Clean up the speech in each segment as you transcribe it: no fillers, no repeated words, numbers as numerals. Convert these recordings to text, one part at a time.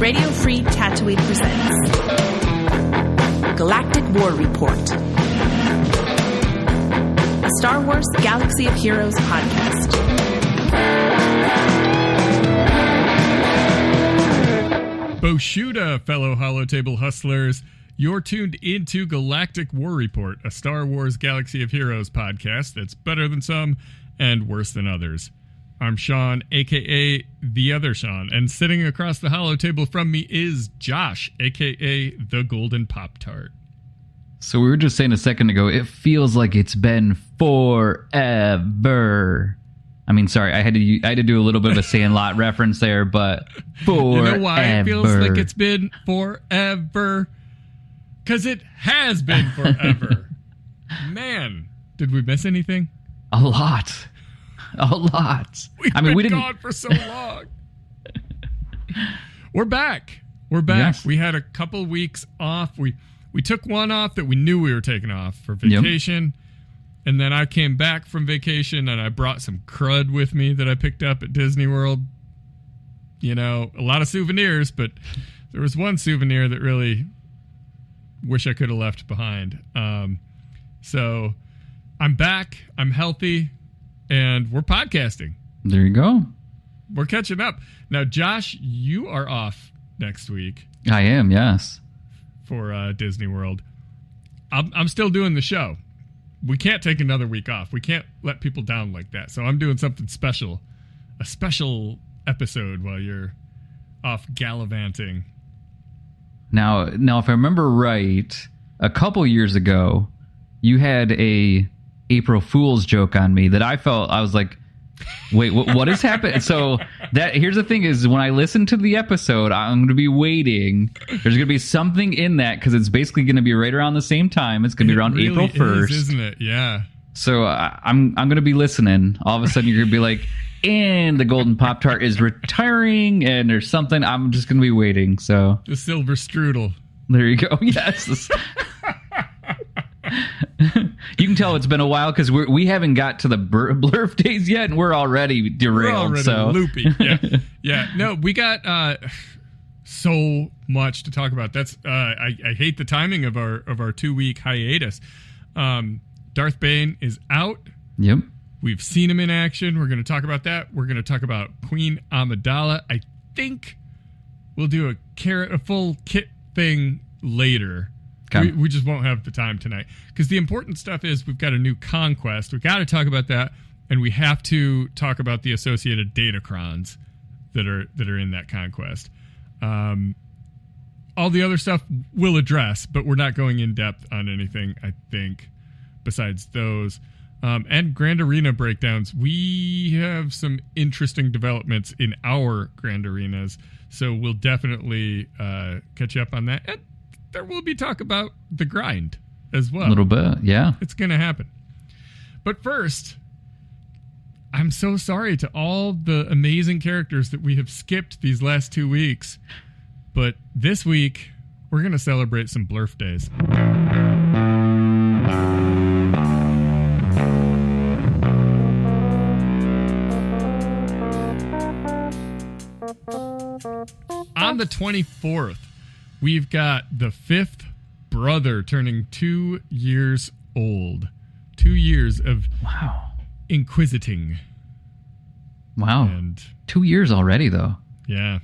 Radio Free Tatooine presents Galactic War Report, a Star Wars Galaxy of Heroes podcast. Boshuda, fellow Holotable hustlers. You're tuned into Galactic War Report, a Star Wars Galaxy of Heroes podcast that's better than some and worse than others. I'm Sean, a.k.a. The Other Sean, and sitting across the Holotable from me is Josh, a.k.a. The Golden Pop-Tart. So we were just saying a second ago, it feels like it's been forever. I mean, sorry, I had to do a little bit of a Sandlot reference there, but forever. You know why it feels like it's been forever? Because it has been forever. Man, did we miss anything? A lot. We've been gone for so long. We're back. Yes. We had a couple weeks off. We took one off that we knew we were taking off for vacation. Yep. And then I came back from vacation and I brought some crud with me that I picked up at Disney World. You know, a lot of souvenirs, but there was one souvenir that really wish I could have left behind. So I'm back. I'm healthy. And we're podcasting. There you go. We're catching up. Now, Josh, you are off next week. I am, yes. For Disney World. I'm still doing the show. We can't take another week off. We can't let people down like that. So I'm doing something special. A special episode while you're off gallivanting. Now, if I remember right, a couple years ago, you had a April Fool's joke on me that I was like, wait, what has happened? So here's the thing is when I listen to the episode, I'm going to be waiting. There's going to be something in that because it's basically going to be right around the same time. It's going to be around really April 1st. Isn't it? Yeah. So I'm going to be listening. All of a sudden you're going to be like, and the Golden Pop-Tart is retiring and there's something. I'm just going to be waiting. So the silver strudel. There you go. Yes. You can tell it's been a while because we haven't got to the blurf days yet, and we're already derailed. We're already loopy. Yeah. No, we got so much to talk about. That's I hate the timing of our 2-week hiatus. Darth Bane is out. Yep. We've seen him in action. We're going to talk about that. We're going to talk about Queen Amidala. I think we'll do a full kit thing later. Okay. We just won't have the time tonight because the important stuff is we've got a new conquest. We've got to talk about that, and we have to talk about the associated datacrons that are in that conquest. All the other stuff we'll address, but we're not going in depth on anything, I think, besides those. And Grand Arena breakdowns. We have some interesting developments in our Grand Arenas, so we'll definitely catch you up on that. And there will be talk about the grind as well. A little bit, yeah. It's going to happen. But first, I'm so sorry to all the amazing characters that we have skipped these last 2 weeks. But this week, we're going to celebrate some blurf days. On the 24th, we've got the 5th brother turning 2 years old. 2 years of inquisiting. Wow. And 2 years already, though. Yeah.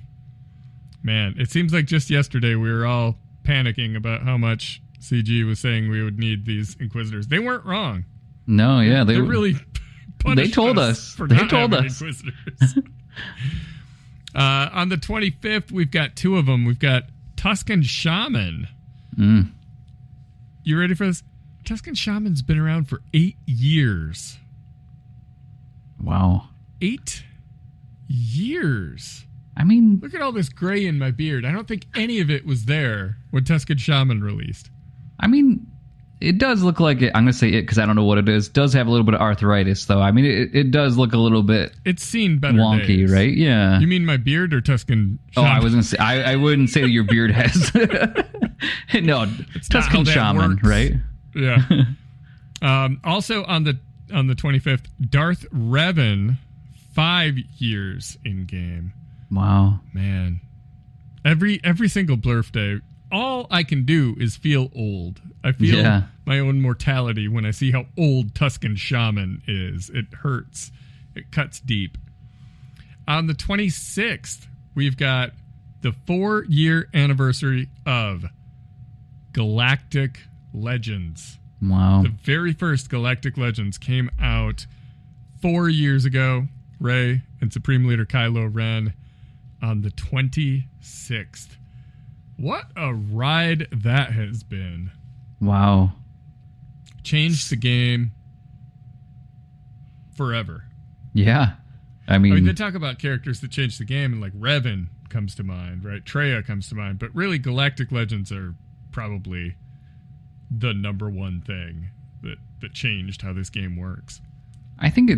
Man, it seems like just yesterday we were all panicking about how much CG was saying we would need these Inquisitors. They weren't wrong. No, yeah. They really punished They told us. For they not told having us. Inquisitors. On the 25th, we've got 2 of them. We've got Tusken Shaman. You ready for this? Tusken Shaman's been around for 8 years. Wow. 8 years. I mean, look at all this gray in my beard. I don't think any of it was there when Tusken Shaman released. I mean, it does look like it. I'm going to say it because I don't know what it is. It does have a little bit of arthritis, though. I mean, it does look a little bit. It's seen better wonky, days. Right? Yeah. You mean my beard or Tusken Shaman? Oh, I was going to say. I wouldn't say that your beard has. No, it's Tusken Shaman, works. Right? Yeah. Also on the 25th, Darth Revan, 5 years in game. Wow. Man. Every single Blurf day, all I can do is feel old. I feel my own mortality when I see how old Tuscan Shaman is. It hurts. It cuts deep. On the 26th, we've got the 4-year anniversary of Galactic Legends. Wow. The very first Galactic Legends came out 4 years ago. Rey and Supreme Leader Kylo Ren on the 26th. What a ride that has been. Wow. Changed the game forever. Yeah. I mean, they talk about characters that changed the game, and like Revan comes to mind, right? Traya comes to mind. But really, Galactic Legends are probably the number one thing that changed how this game works. I think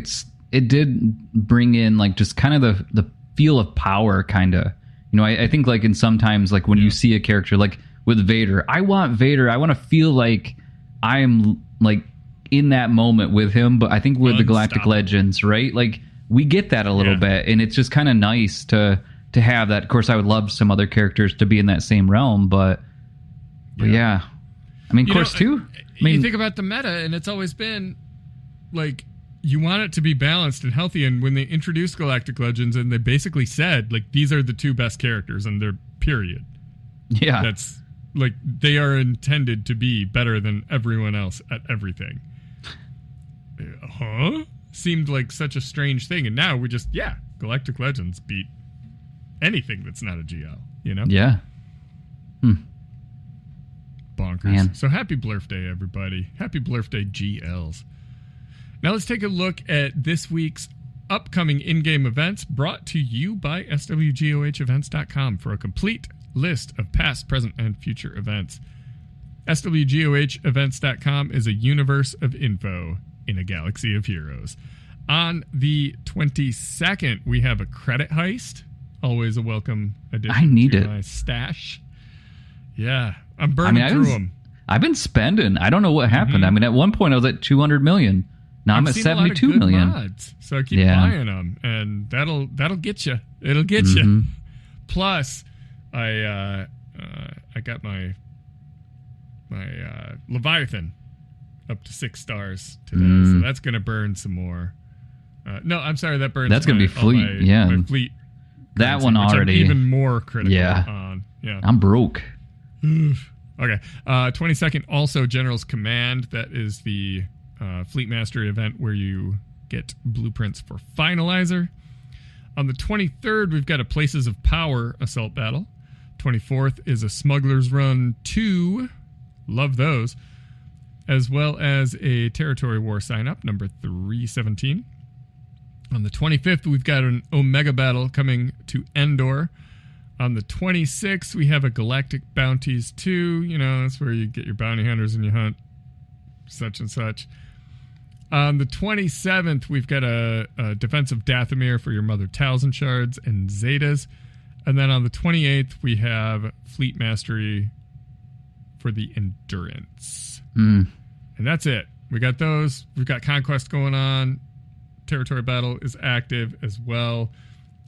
it did bring in like just kind of the feel of power, kind of. You know, I think like in sometimes like when you see a character like with Vader, I want to feel like I'm like in that moment with him. But I think with the Galactic Legends, right? Like we get that a little bit, and it's just kind of nice to have that. Of course, I would love some other characters to be in that same realm, but yeah. I mean, of course, too. I mean, you think about the meta, and it's always been like you want it to be balanced and healthy. And when they introduced Galactic Legends, and they basically said like these are the two best characters, and they're period. Yeah, that's like they are intended to be better than everyone else at everything. Seemed like such a strange thing, and now we just Galactic Legends beat anything that's not a GL. You know? Yeah. Bonkers. Man. So happy Blurf Day, everybody. Happy Blurf Day, GLs. Now let's take a look at this week's upcoming in-game events brought to you by swgohevents.com for a complete list of past, present, and future events. swgohevents.com is a universe of info in a galaxy of heroes. On the 22nd, we have a credit heist. Always a welcome addition to my stash. Yeah, I'm burning through them. I've been spending. I don't know what happened. I mean, at one point I was at 200 million. Now I'm at 72 million. Mods, so I keep buying them, and that'll get you. It'll get you. Plus, I got my Leviathan up to 6 stars today, so that's gonna burn some more. No, I'm sorry, that burns. That's gonna be fleet. My fleet. That one which already I'm even more critical on. Yeah, I'm broke. Okay. 22nd, also General's Command. That is the Fleet Mastery event where you get blueprints for Finalizer. On the 23rd, we've got a Places of Power assault battle. 24th is a Smuggler's Run 2. Love those. As well as a Territory War sign-up, number 317. On the 25th, we've got an Omega battle coming to Endor. On the 26th, we have a Galactic Bounties 2. You know, that's where you get your bounty hunters and you hunt such and such. On the 27th, we've got a Defense of Dathomir for your Mother Talzin Shards and Zetas. And then on the 28th, we have Fleet Mastery for the Endurance. And that's it. We got those. We've got Conquest going on. Territory Battle is active as well.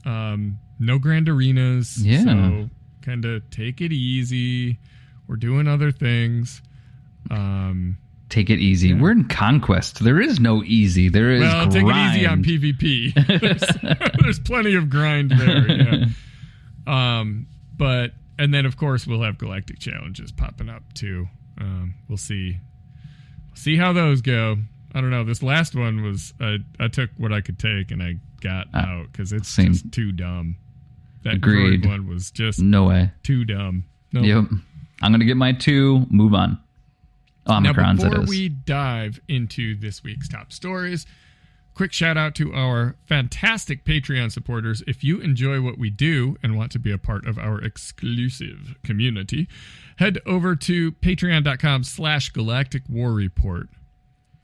No Grand Arenas. So kind of take it easy. We're doing other things. Take it easy. We're in Conquest. There is no easy. There is grind. Take it easy on PvP. There's plenty of grind there. Yeah. And then of course we'll have Galactic Challenges popping up too. We'll see how those go. I don't know. This last one was I took what I could take and I got out because it's just too dumb. That droid one was just no way. Too dumb. Nope. Yep. I'm gonna get my 2. Move on. Omicrons, now, before we dive into this week's top stories, quick shout out to our fantastic Patreon supporters. If you enjoy what we do and want to be a part of our exclusive community, head over to patreon.com/Galactic War Report.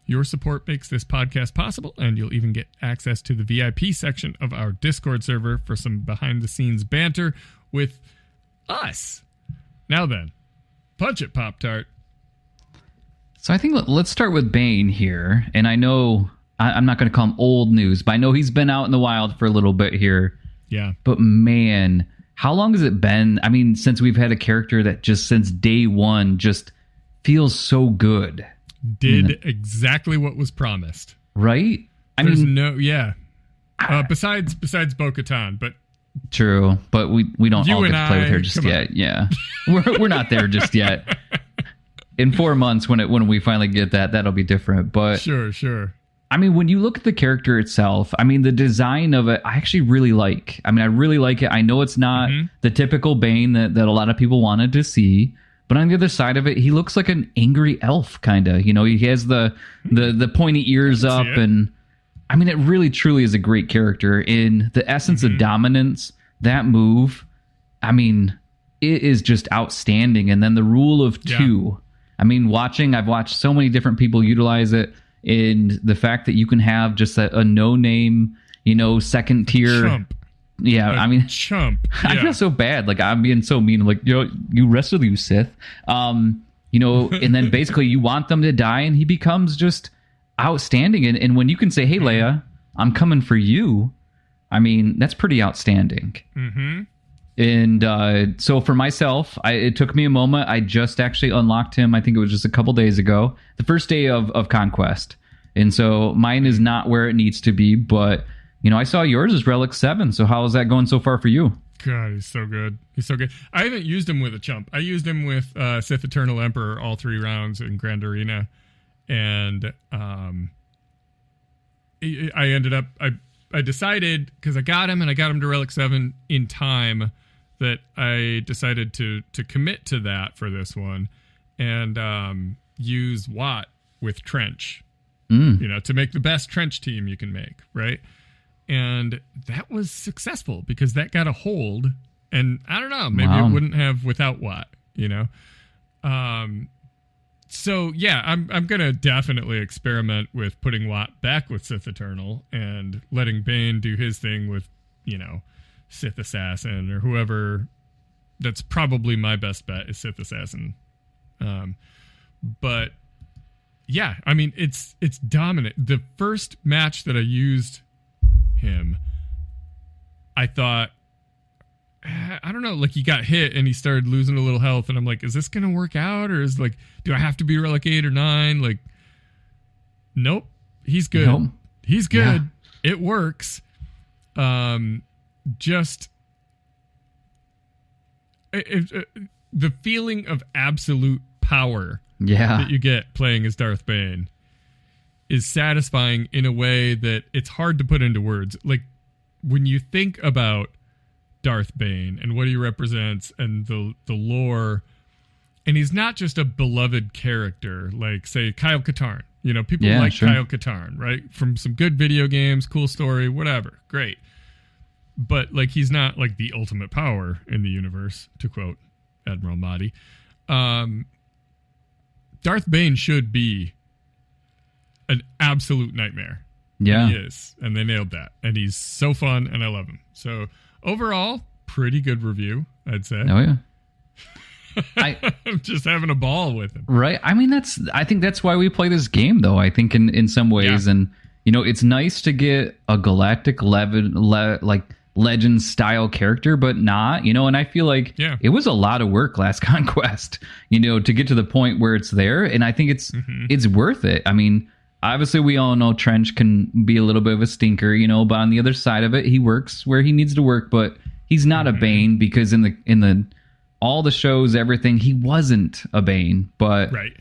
Your support makes this podcast possible, and you'll even get access to the VIP section of our Discord server for some behind-the-scenes banter with us. Now then, punch it, Pop-Tart. So I think let's start with Bane here. And I know I'm not going to call him old news, but I know he's been out in the wild for a little bit here. Yeah. But man, how long has it been? I mean, since we've had a character that just since day one just feels so good. Did exactly what was promised. Right? Besides Bo-Katan, but true, but we don't all get to play with her just yet. On. Yeah, we're not there just yet. In 4 months, when we finally get that, that'll be different. But sure. I mean, when you look at the character itself, I mean, the design of it, I actually really like. I mean, I really like it. I know it's not the typical Bane that a lot of people wanted to see, but on the other side of it, he looks like an angry elf, kind of. You know, he has the pointy ears up, and I mean, it really, truly is a great character. In the essence of dominance, that move, I mean, it is just outstanding. And then the rule of two. I mean, I've watched so many different people utilize it. In the fact that you can have just a no-name, you know, second tier. Chump. Yeah, I mean, chump. Yeah. I feel so bad. Like, I'm being so mean. I'm like, you wrestle, you Sith. You know, and then basically you want them to die, and he becomes just outstanding. And when you can say, hey, Leia, I'm coming for you, I mean, that's pretty outstanding. Mm-hmm. And so for myself, it took me a moment. I just actually unlocked him. I think it was just a couple days ago, the first day of Conquest. And so mine is not where it needs to be. But, you know, I saw yours is Relic 7. So how is that going so far for you? God, he's so good. He's so good. I haven't used him with a chump. I used him with Sith Eternal Emperor all 3 rounds in Grand Arena. And I ended up... I decided, because I got him to Relic 7 in time, that I decided to commit to that for this one and use Watt with Trench, you know, to make the best Trench team you can make, right? And that was successful because that got a hold, and I don't know, maybe it wouldn't have without Watt, you know? So yeah, I'm gonna definitely experiment with putting Watt back with Sith Eternal and letting Bane do his thing with, you know, Sith Assassin or whoever. That's probably my best bet is Sith Assassin. But yeah, I mean, it's dominant. The first match that I used him, I thought, I don't know, like he got hit and he started losing a little health, and I'm like, is this gonna work out, or is like, do I have to be Relic 8 or 9? Like, nope, he's good. Nope. He's good. Yeah. It works. Just the feeling of absolute power that you get playing as Darth Bane is satisfying in a way that it's hard to put into words. Like, when you think about Darth Bane and what he represents and the lore, and he's not just a beloved character like, say, Kyle Katarn. You know, people like Kyle Katarn, right? From some good video games, cool story, whatever, great. But like, he's not like the ultimate power in the universe, to quote Admiral Mahdi. Darth Bane should be an absolute nightmare. Yeah, he is, and they nailed that. And he's so fun, and I love him. So overall, pretty good review, I'd say. Oh yeah. I'm just having a ball with him. Right. I mean, I think that's why we play this game, though. I think in some ways, and you know, it's nice to get a Galactic legend style character, but not, you know. And I feel like it was a lot of work last Conquest, you know, to get to the point where it's there. And I think it's worth it. I mean, obviously, we all know Trench can be a little bit of a stinker, you know, but on the other side of it, he works where he needs to work. But he's not a Bane, because in the all the shows, everything, he wasn't a Bane. But right.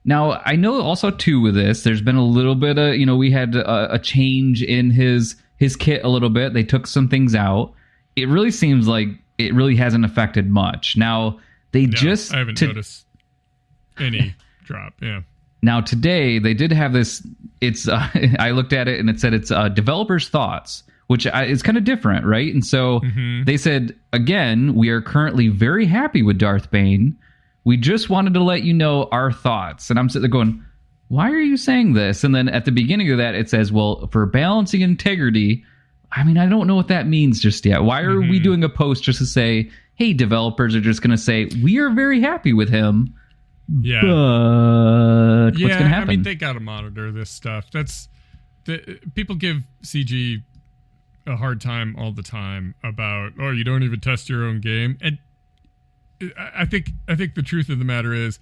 Now, I know also too with this, there's been a little bit of, you know, we had a change in his kit a little bit. They took some things out. It really seems like it really hasn't affected much. Now I haven't noticed any drop. Yeah. Now, today, they did have this, I looked at it and it said it's developers' thoughts, which is kind of different, right? And so they said, again, we are currently very happy with Darth Bane. We just wanted to let you know our thoughts. And I'm sitting there going, why are you saying this? And then at the beginning of that, it says, well, for balancing integrity, I mean, I don't know what that means just yet. Why are we doing a post just to say, hey, developers are just going to say, we are very happy with him. Yeah, but what's gonna happen? I mean, they got to monitor this stuff. People give CG a hard time all the time about, oh, you don't even test your own game. And I think the truth of the matter is,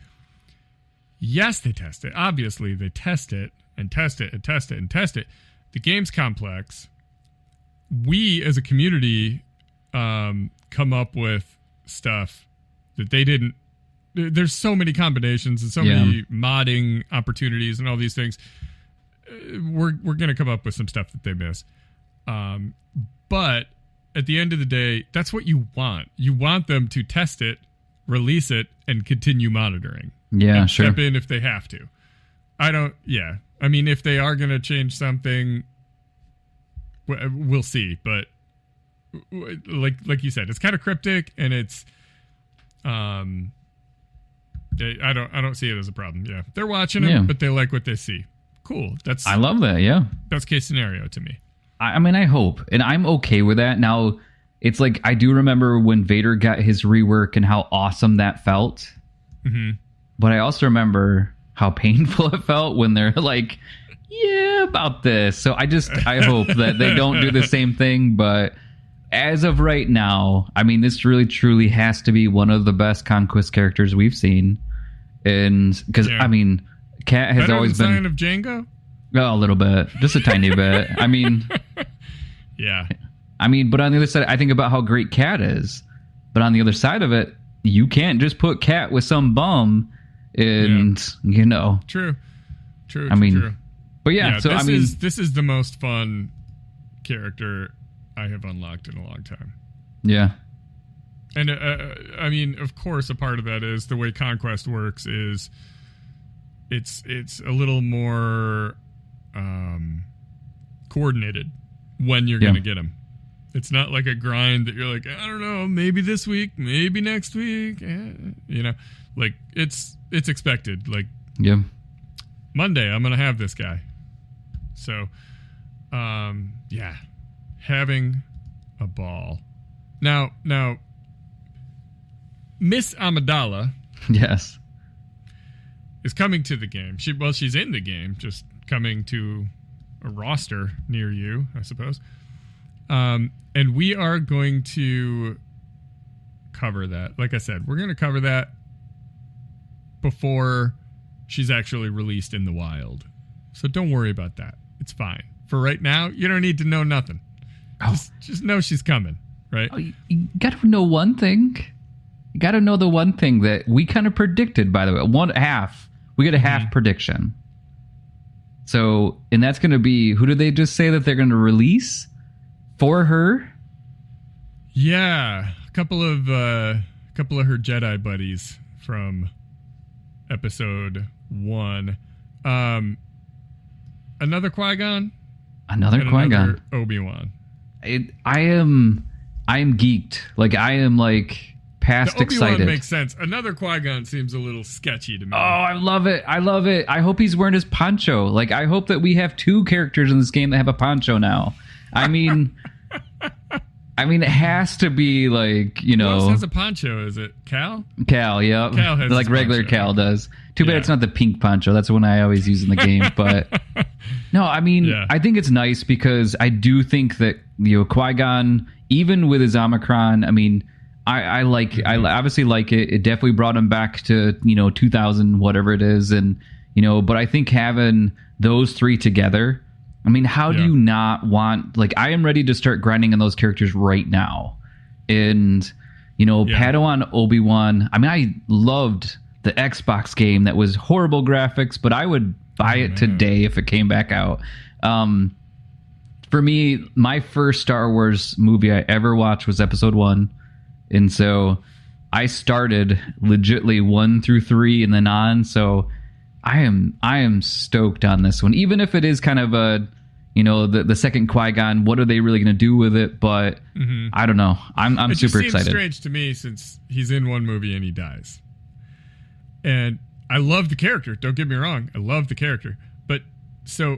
yes, they test it. Obviously, they test it and test it and test it and test it. The game's complex. We, as a community, come up with stuff that they didn't. There's so many combinations and so many modding opportunities and all these things. We're going to come up with some stuff that they miss. But at the end of the day, that's what you want. You want them to test it, release it, and continue monitoring. Yeah, and sure. Step in if they have to. I mean, if they are going to change something, we'll see. But like you said, it's kind of cryptic, and it's I don't see it as a problem. Yeah, they're watching it, but they like what they see. Cool. I love that. Yeah, best case scenario to me. I mean, I hope, and I'm okay with that. Now, it's like I do remember when Vader got his rework and how awesome that felt. Mm-hmm. But I also remember how painful it felt when they're like, yeah, about this. So I hope that they don't do the same thing. But as of right now, I mean, this really truly has to be one of the best Conquest characters we've seen. And because, I mean, Cat has always been... Sign of Django? Oh, a little bit. Just a tiny bit. I mean... Yeah. I mean, but on the other side, I think about how great Cat is. But on the other side of it, you can't just put Cat with some bum and, you know. True. I mean, but so this is the most fun character I have unlocked in a long time. Yeah. And I mean, of course, a part of that is the way Conquest works is it's a little more coordinated when you're going to get them. It's not like a grind that you're like, I don't know, maybe this week, maybe next week. You know, like it's expected. Like, Monday, I'm going to have this guy. So, having a ball. Now, Miss Amidala, yes, is coming to the game. She's in the game, just coming to a roster near you, I suppose. And we are going to cover that. Like I said, we're going to cover that before she's actually released in the wild. So don't worry about that. It's fine. For right now, you don't need to know nothing. Just know she's coming, right? Oh, you got to know one thing. You got to know the one thing that we kind of predicted, by the way. We get a half prediction. So, and that's going to be, who did they just say that they're going to release for her? Yeah, a couple of her Jedi buddies from episode 1. Another Qui-Gon. Another Qui-Gon. Obi-Wan. I am geeked. Like, I am like past excited. Obi-Wan makes sense. Another Qui-Gon seems a little sketchy to me. Oh, I love it. I hope he's wearing his poncho. Like, I hope that we have 2 characters in this game that have a poncho now. I mean, it has to be like, you know. Who else has a poncho? Is it Cal? Cal, yeah. Cal has like regular poncho. Cal does. Too bad it's not the pink poncho. That's the one I always use in the game. But no, I mean, I think it's nice because I do think that, you know, Qui-Gon, even with his Omicron, I mean, I obviously like it. It definitely brought him back to, you know, 2000, whatever it is. And, you know, but I think having those 3 together, I mean, how do you not want, like, I am ready to start grinding on those characters right now. And, you know, Padawan Obi-Wan, I mean, I loved the Xbox game that was horrible graphics, but I would buy it today if it came back out. For me, my first Star Wars movie I ever watched was Episode 1. And so I started legitly 1 through 3 and then on. So I am stoked on this one, even if it is kind of a, you know, the second Qui-Gon. What are they really going to do with it? But I don't know. I'm super excited. It seems strange to me since he's in one movie and he dies. And I love the character. Don't get me wrong. I love the character. But so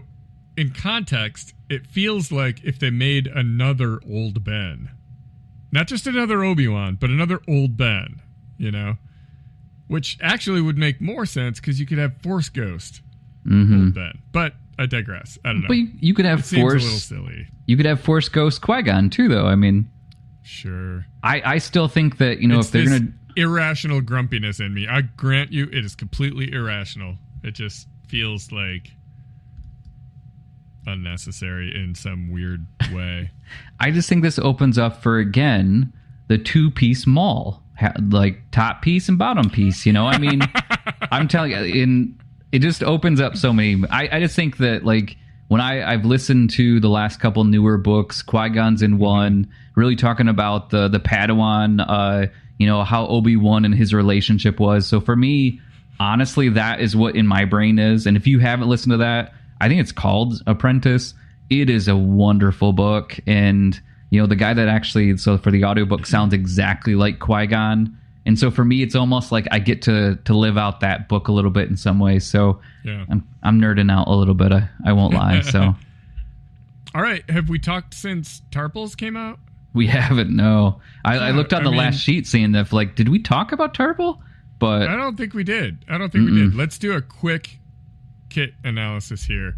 in context, it feels like if they made another old Ben, not just another Obi-Wan, but another old Ben, you know, which actually would make more sense because you could have Force Ghost old Ben. But I digress. I don't know. But you could have it seems Force. a little silly. You could have Force Ghost Qui-Gon too, though. I mean, sure. I still think that It's if they're this gonna irrational grumpiness in me. I grant you, it is completely irrational. It just feels like unnecessary in some weird way. I just think this opens up for, again, the 2-piece mall, like top piece and bottom piece. I mean, I'm telling you, it just opens up so many. I just think that, like, when I've listened to the last couple newer books, Qui-Gon's in one, really talking about the Padawan, how Obi-Wan and his relationship was. So for me, honestly, that is what in my brain is. And if you haven't listened to that, I think it's called Apprentice. It is a wonderful book. And, the guy that actually, so for the audiobook, sounds exactly like Qui-Gon. And so for me, it's almost like I get to live out that book a little bit in some ways. So yeah. I'm nerding out a little bit. I won't lie. So, all right. Have we talked since Tarpals came out? We haven't. No. I looked on the last sheet seeing if, like, did we talk about Tarpal? But I don't think we did. We did. Let's do a quick kit analysis here.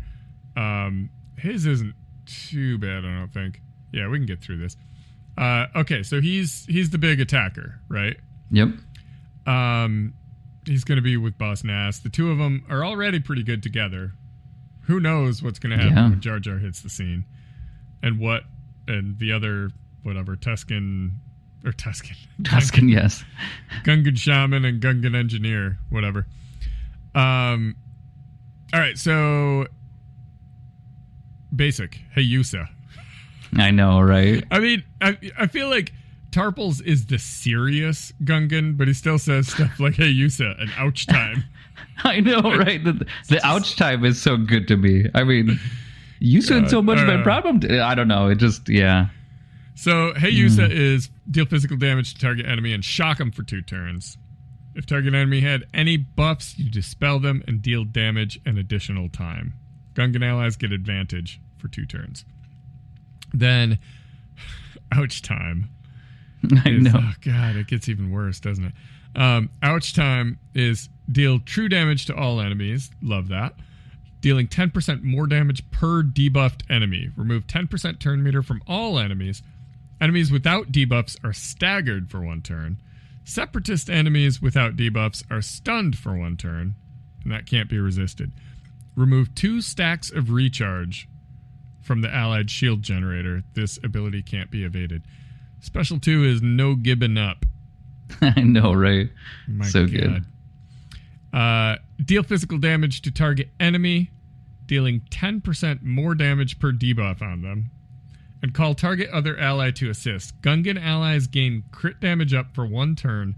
His isn't too bad, I don't think. Yeah, we can get through this. Okay, so he's the big attacker, right? Yep. He's going to be with Boss Nass. The two of them are already pretty good together. Who knows what's going to happen when Jar Jar hits the scene, and the other whatever Tusken, yes, Gungan Shaman and Gungan Engineer, whatever. All right, so basic hiatus. I know, right? I mean, I feel like Tarpals is the serious Gungan, but he still says stuff like hiatus and ouch time. I know, right? The ouch time is so good to me. I mean, you said so much about problem. I don't know. It just, yeah. So hiatus is deal physical damage to target enemy and shock them for 2 turns. If target enemy had any buffs, you dispel them and deal damage an additional time. Gungan allies get advantage for 2 turns. Then, ouch time. I know. Oh, God, it gets even worse, doesn't it? Ouch time is deal true damage to all enemies. Love that. Dealing 10% more damage per debuffed enemy. Remove 10% turn meter from all enemies. Enemies without debuffs are staggered for 1 turn. Separatist enemies without debuffs are stunned for 1 turn, and that can't be resisted. Remove 2 stacks of recharge from the allied shield generator. This ability can't be evaded. Special 2 is no gibbing up. I know, right? My so God. Good. Deal physical damage to target enemy, dealing 10% more damage per debuff on them. And call target other ally to assist. Gungan allies gain crit damage up for 1 turn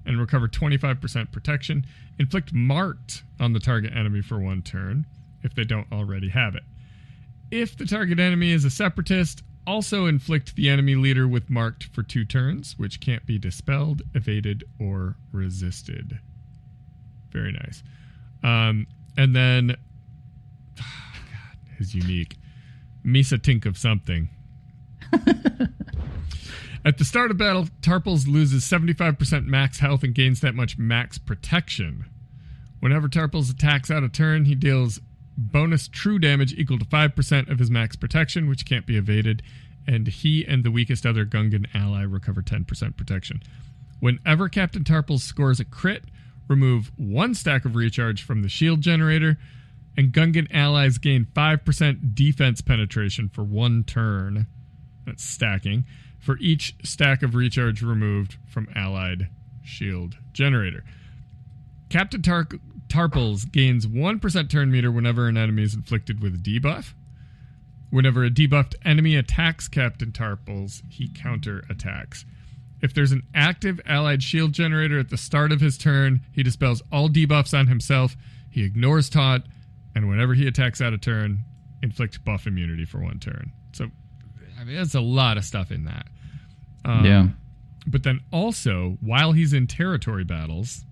and recover 25% protection. Inflict marked on the target enemy for 1 turn if they don't already have it. If the target enemy is a separatist, also inflict the enemy leader with marked for 2 turns, which can't be dispelled, evaded, or resisted. Very nice. And then, his unique. Misa Tink of something. At the start of battle, Tarpals loses 75% max health and gains that much max protection. Whenever Tarpals attacks out of turn, he deals bonus true damage equal to 5% of his max protection, which can't be evaded, and he and the weakest other Gungan ally recover 10% protection. Whenever Captain Tarpals scores a crit, remove 1 stack of recharge from the shield generator, and Gungan allies gain 5% defense penetration for 1 turn. That's stacking. For each stack of recharge removed from allied shield generator. Captain Tarpals gains 1% turn meter whenever an enemy is inflicted with a debuff. Whenever a debuffed enemy attacks Captain Tarpals, he counter-attacks. If there's an active allied shield generator at the start of his turn, he dispels all debuffs on himself, he ignores taunt, and whenever he attacks out of turn, inflict buff immunity for 1 turn. So, I mean, that's a lot of stuff in that. Yeah. But then also, while he's in territory battles,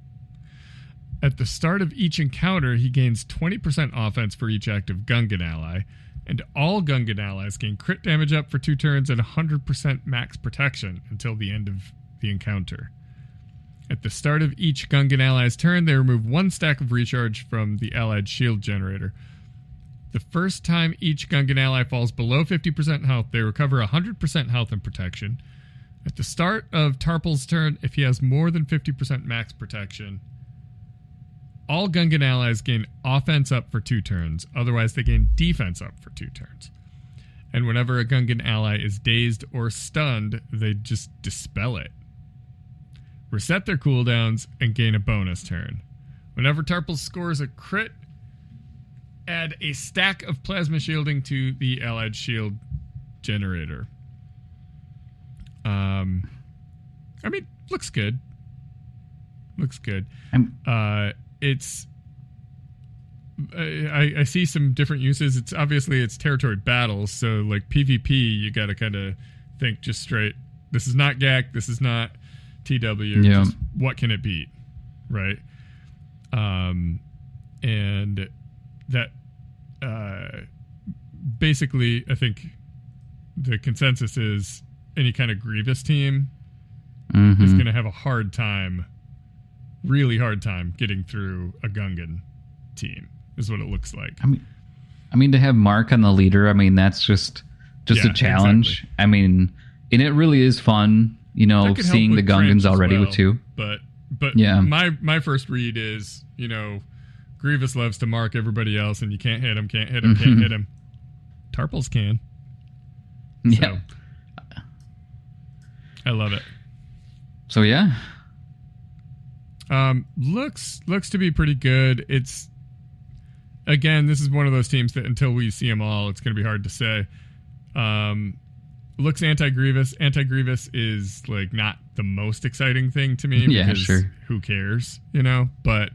at the start of each encounter, he gains 20% offense for each active Gungan ally, and all Gungan allies gain crit damage up for 2 turns and 100% max protection until the end of the encounter. At the start of each Gungan ally's turn, they remove 1 stack of recharge from the allied shield generator. The first time each Gungan ally falls below 50% health, they recover 100% health and protection. At the start of Tarpal's turn, if he has more than 50% max protection, all Gungan allies gain offense up for 2 turns. Otherwise, they gain defense up for 2 turns. And whenever a Gungan ally is dazed or stunned, they just dispel it. Reset their cooldowns and gain a bonus turn. Whenever Tarpal scores a crit, add a stack of plasma shielding to the allied shield generator. I mean, looks good. Looks good. It's. I see some different uses. It's obviously it's territory battles, so like PvP, you got to kind of think just straight. This is not GAC. This is not TW. Yeah. Just what can it beat, right? And that basically, I think the consensus is any kind of Grievous team is going to have a hard time, really hard time getting through a Gungan team, is what it looks like. I mean, to have Mark on the leader, I mean, that's just a challenge. Exactly. I mean, and it really is fun, seeing the Gungans already with 2. But yeah, my first read is, Grievous loves to mark everybody else, and you can't hit him, can't hit him. Tarpals can. Yeah. So, I love it. So, yeah. Looks to be pretty good. It's, again, this is one of those teams that until we see them all, it's going to be hard to say. Looks anti-Grievous. Anti-Grievous is, like, not the most exciting thing to me. Yeah, sure. Who cares, But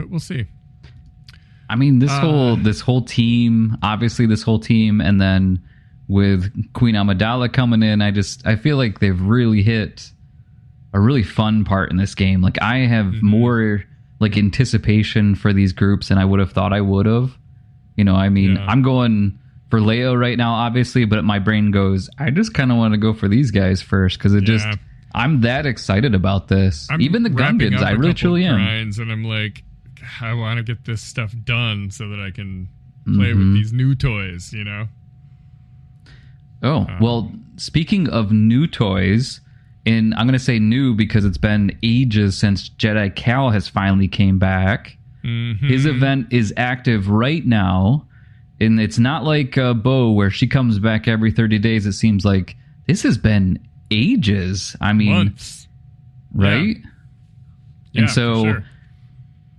we'll see. I mean, this whole team, obviously this whole team, and then with Queen Amidala coming in, I feel like they've really hit a really fun part in this game. Like, I have more like anticipation for these groups than I would have thought I would have. I'm going for Leo right now, obviously, but my brain goes, I just kind of want to go for these guys first because I'm that excited about this. Even the Gungans, I really truly am. And I'm like, I want to get this stuff done so that I can play with these new toys, Oh, well, speaking of new toys, and I'm going to say new because it's been ages since Jedi Cal has finally came back. His event is active right now, and it's not like Bo where she comes back every 30 days. It seems like this has been ages. I mean, months. Right? Yeah, and so for sure.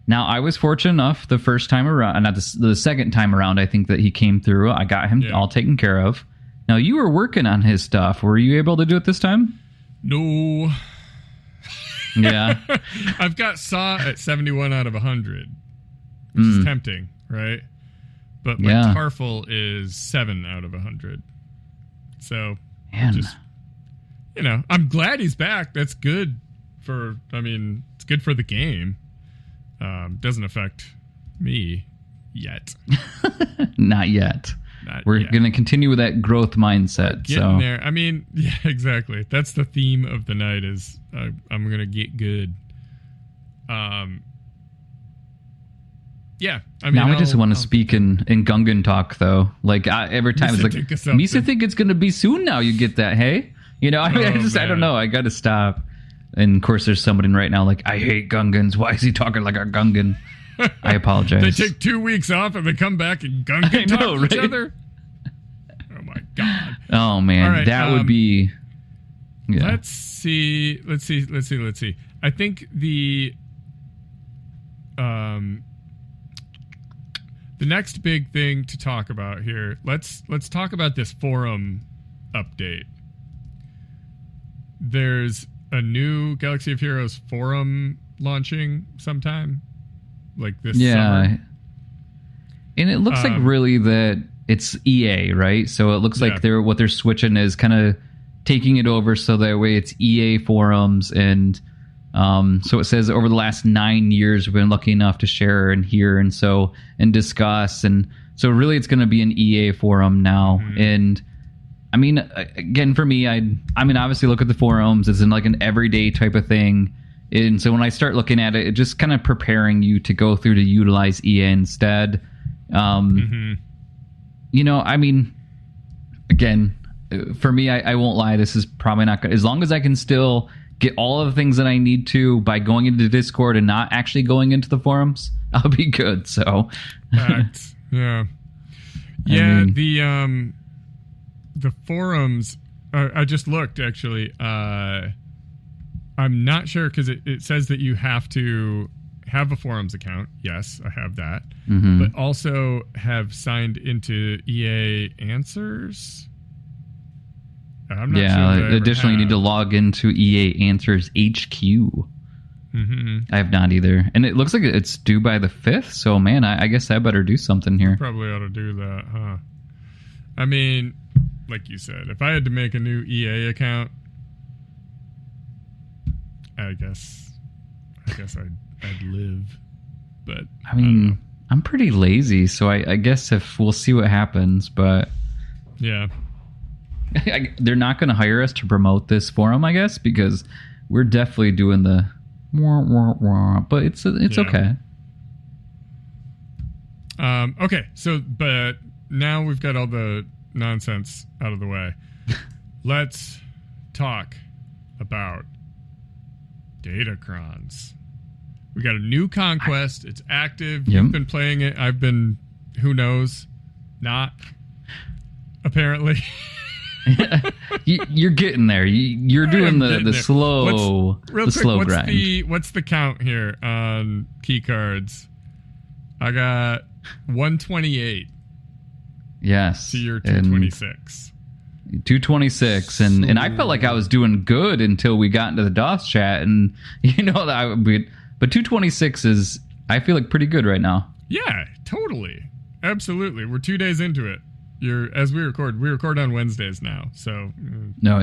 Now I was fortunate enough the first time around, not the second time around, I think that he came through. I got him all taken care of. Now you were working on his stuff. Were you able to do it this time? No. Yeah. I've got Saw at 71 out of 100, which is tempting, right? But my Tarful is 7 out of 100. So, just, I'm glad he's back. That's good it's good for the game. Doesn't affect me yet. Not yet. We're going to continue with that growth mindset. Getting there. I mean, yeah, exactly. That's the theme of the night is I'm going to get good. Yeah. I mean, now I just want to speak in Gungan talk, though. Like, every time it's like, Misa think it's going to be soon now you get that, hey? I don't know. I got to stop. And, of course, there's somebody right now like, I hate Gungans. Why is he talking like a Gungan? I apologize. They take 2 weeks off and they come back and Gungan talk to each other? Oh, my God. Oh, man. Right, that would be... Yeah. Let's see. I think the next big thing to talk about here, let's talk about this forum update. There's a new Galaxy of Heroes forum launching sometime, like this summer. And it looks like really that it's EA, right? So it looks like what they're switching is kind of taking it over so that way it's EA forums. And so it says over the last 9 years we've been lucky enough to share and hear and discuss. And so really it's going to be an EA forum now. And I mean, again, for me, I mean, obviously look at the forums. It's in like an everyday type of thing. And so when I start looking at it, it just kind of preparing you to go through to utilize EA instead. You know, I mean, again, for me, I won't lie. This is probably not good. As long as I can still get all of the things that I need to by going into Discord and not actually going into the forums, I'll be good. So, yeah. I mean, the forums, I just looked, actually. I'm not sure because it says that you have to have a forums account. Yes, I have that. But also have signed into EA Answers. I'm not sure. Additionally, you need to log into EA Answers HQ. I have not either. And it looks like it's due by the 5th. So, man, I guess I better do something here. Probably ought to do that, huh? I mean, like you said, if I had to make a new EA account, I guess I'd live, but I mean, I'm pretty lazy, so I guess if we'll see what happens, but yeah, they're not going to hire us to promote this forum, I guess, because we're definitely doing the but it's okay. Okay, so but now we've got all the nonsense out of the way. Let's talk about datacrons. We got a new conquest. It's active. You've been playing it. I've been, who knows, not, apparently. You're getting there. You're doing the slow, grind. What's the count here on key cards? I got 128. Yes. To your 226. 226, and I felt like I was doing good until we got into the DOS chat, and you know but 226 is, I feel like, pretty good right now. Yeah, totally, absolutely. We're 2 days into it. As we record on Wednesdays now, so deal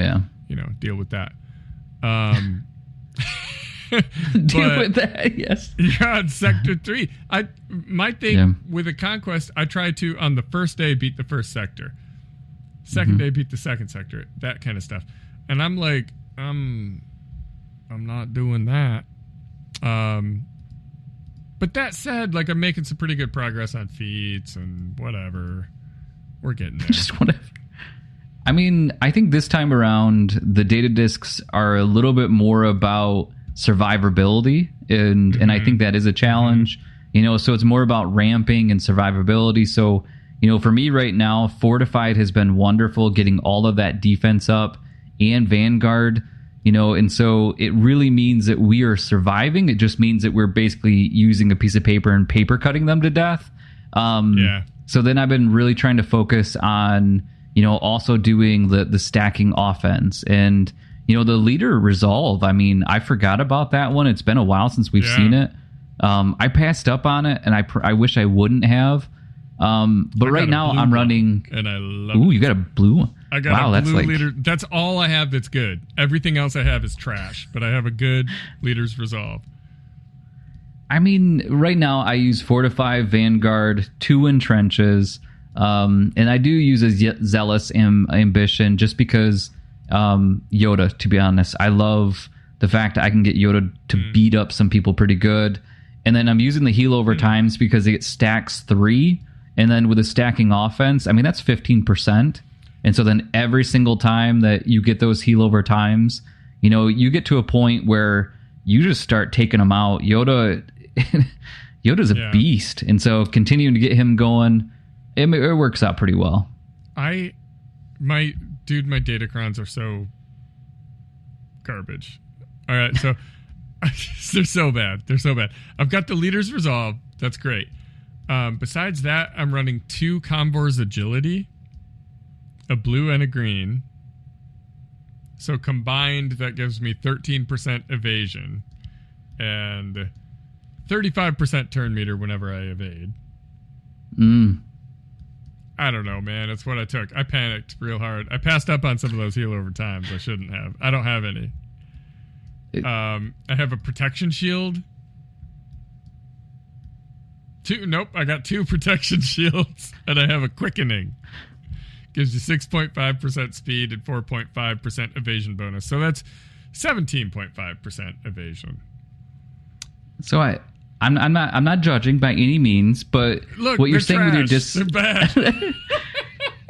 with that. Deal with that, yes. You're on Sector 3. My thing with a conquest, I try to on the first day beat the first sector. Second day beat the second sector, that kind of stuff. And I'm like, I'm not doing that. But that said, like, I'm making some pretty good progress on feats and whatever. We're getting there. Just whatever. I mean, I think this time around, the data discs are a little bit more about survivability, and I think that is a challenge. You know, so it's more about ramping and survivability. So, you know, for me right now, Fortified has been wonderful, getting all of that defense up, and Vanguard, you know, and so it really means that we are surviving. It just means that we're basically using a piece of paper and paper cutting them to death. So then I've been really trying to focus on, you know, also doing the stacking offense and, you know, the leader resolve. I mean, I forgot about that one. It's been a while since we've seen it. I passed up on it, and I wish I wouldn't have. But right now I'm running, and I love it. You got a blue one. I got a blue leader. That's all I have that's good. Everything else I have is trash, but I have a good leader's resolve. I mean, right now I use Fortify, Vanguard, 2 entrenches, and I do use a Zealous Ambition just because Yoda, to be honest. I love the fact that I can get Yoda to beat up some people pretty good. And then I'm using the heal over times because it stacks 3. And then with a stacking offense, I mean, that's 15%. And so then every single time that you get those heal over times, you know, you get to a point where you just start taking them out. Yoda's a beast. And so continuing to get him going, it works out pretty well. My datacrons are so garbage. All right, so they're so bad. I've got the leader's resolve. That's great. Besides that, I'm running 2 Combor's agility, a blue and a green. So combined, that gives me 13% evasion and 35% turn meter whenever I evade. I don't know, man. It's what I took. I panicked real hard. I passed up on some of those heal over times I shouldn't have. I don't have any. I have a protection shield. I got 2 protection shields, and I have a quickening. Gives you 6.5% speed and 4.5% evasion bonus. So that's 17.5% evasion. So I'm not judging by any means, but look, what you're saying trash. with your discs, they're bad.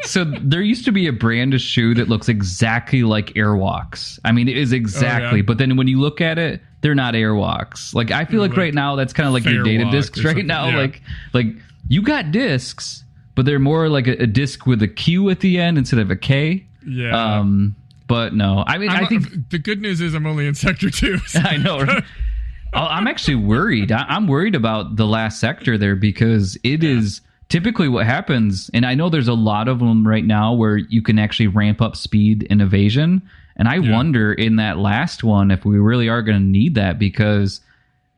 So there used to be a brand of shoe that looks exactly like Airwalks. I mean, it is exactly, but then when you look at it, they're not Airwalks. Like I feel like right now that's kind of like your data discs right now. Yeah. Like you got discs, but they're more like a disc with a Q at the end instead of a K. Yeah. But no, I mean, I think the good news is I'm only in sector 2. So. I know. Right? I'm actually worried. I'm worried about the last sector there because it is typically what happens. And I know there's a lot of them right now where you can actually ramp up speed and evasion. And I wonder in that last one if we really are going to need that because,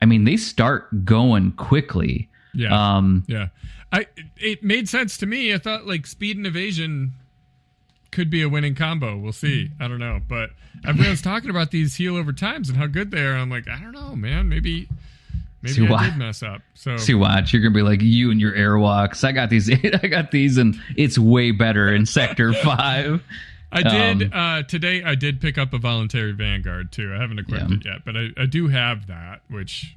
I mean, they start going quickly. Yeah. It made sense to me. I thought like speed and evasion could be a winning combo. We'll see. I don't know. But everyone's talking about these heal over times and how good they are. I'm like, I don't know, man. Maybe I did mess up. So watch. You're gonna be like you and your Airwalks. I got these, and it's way better in Sector 5. I did today. I did pick up a voluntary Vanguard too. I haven't equipped it yet, but I do have that, which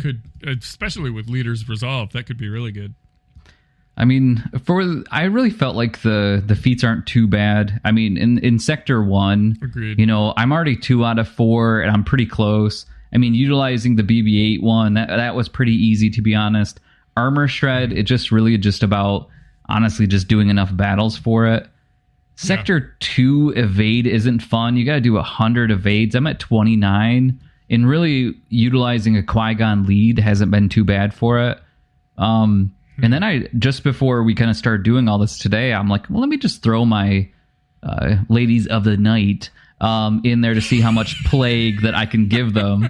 could, especially with Leader's Resolve, that could be really good. I mean, I really felt like the feats aren't too bad. I mean, in Sector 1, agreed. You know, I'm already 2 out of 4, and I'm pretty close. I mean, utilizing the BB-8 one, that was pretty easy, to be honest. Armor Shred, it just really just about, honestly, just doing enough battles for it. Sector 2 evade isn't fun. You got to do 100 evades. I'm at 29, and really utilizing a Qui-Gon lead hasn't been too bad for it. And then just before we kind of started doing all this today, I'm like, well, let me just throw my Ladies of the Night in there to see how much plague that I can give them.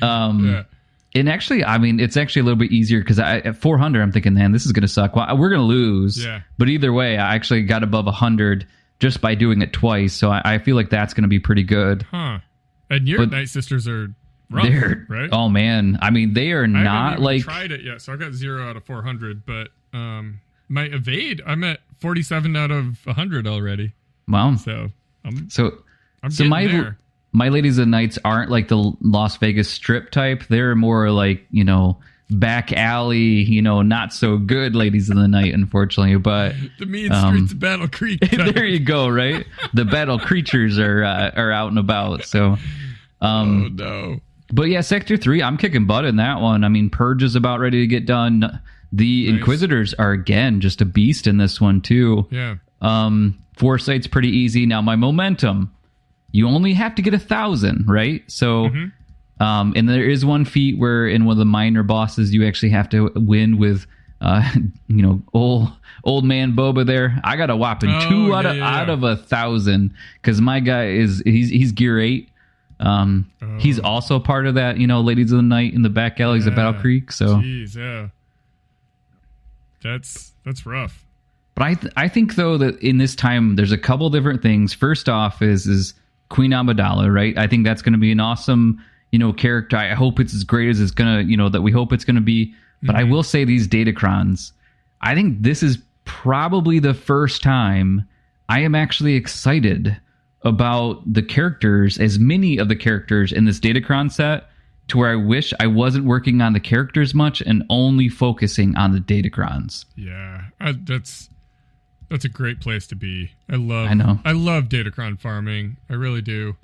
And actually, I mean, it's actually a little bit easier because at 400, I'm thinking, man, this is going to suck. Well, we're going to lose. Yeah. But either way, I actually got above 100 just by doing it twice. So I feel like that's going to be pretty good. Huh. And your Night Sisters are rough, right? Oh, man. I mean, they are not like... I haven't tried it yet, so I got 0 out of 400. But my evade, I'm at 47 out of 100 already. Wow. So I'm my Ladies of the Nights aren't like the Las Vegas Strip type. They're more like, you know, back alley, you know, not so good Ladies of the Night, unfortunately. But the mean streets of Battle Creek. There you go, right? The battle creatures are out and about. So, oh no. But yeah, Sector 3, I'm kicking butt in that one. I mean, Purge is about ready to get done. The Inquisitors are, again, just a beast in this one, too. Yeah. Foresight's pretty easy. Now, my momentum, you only have to get 1,000, right? So, and there is one feat where in one of the minor bosses, you actually have to win with, you know, old man Boba there. I got a whopping 2 out of 1,000 because my guy he's gear 8. He's also part of that, you know, Ladies of the Night in the back alleys of Battle Creek. So, jeez, yeah, that's rough. But I think though that in this time there's a couple different things. First off is Queen Amidala, right? I think that's going to be an awesome, you know, character. I hope it's as great as it's gonna, you know, that we hope it's going to be. But I will say these datacrons, I think this is probably the first time I am actually excited about the characters, as many of the characters in this datacron set, to where I wish I wasn't working on the characters much and only focusing on the datacrons. Yeah, that's a great place to be. I love datacron farming. I really do.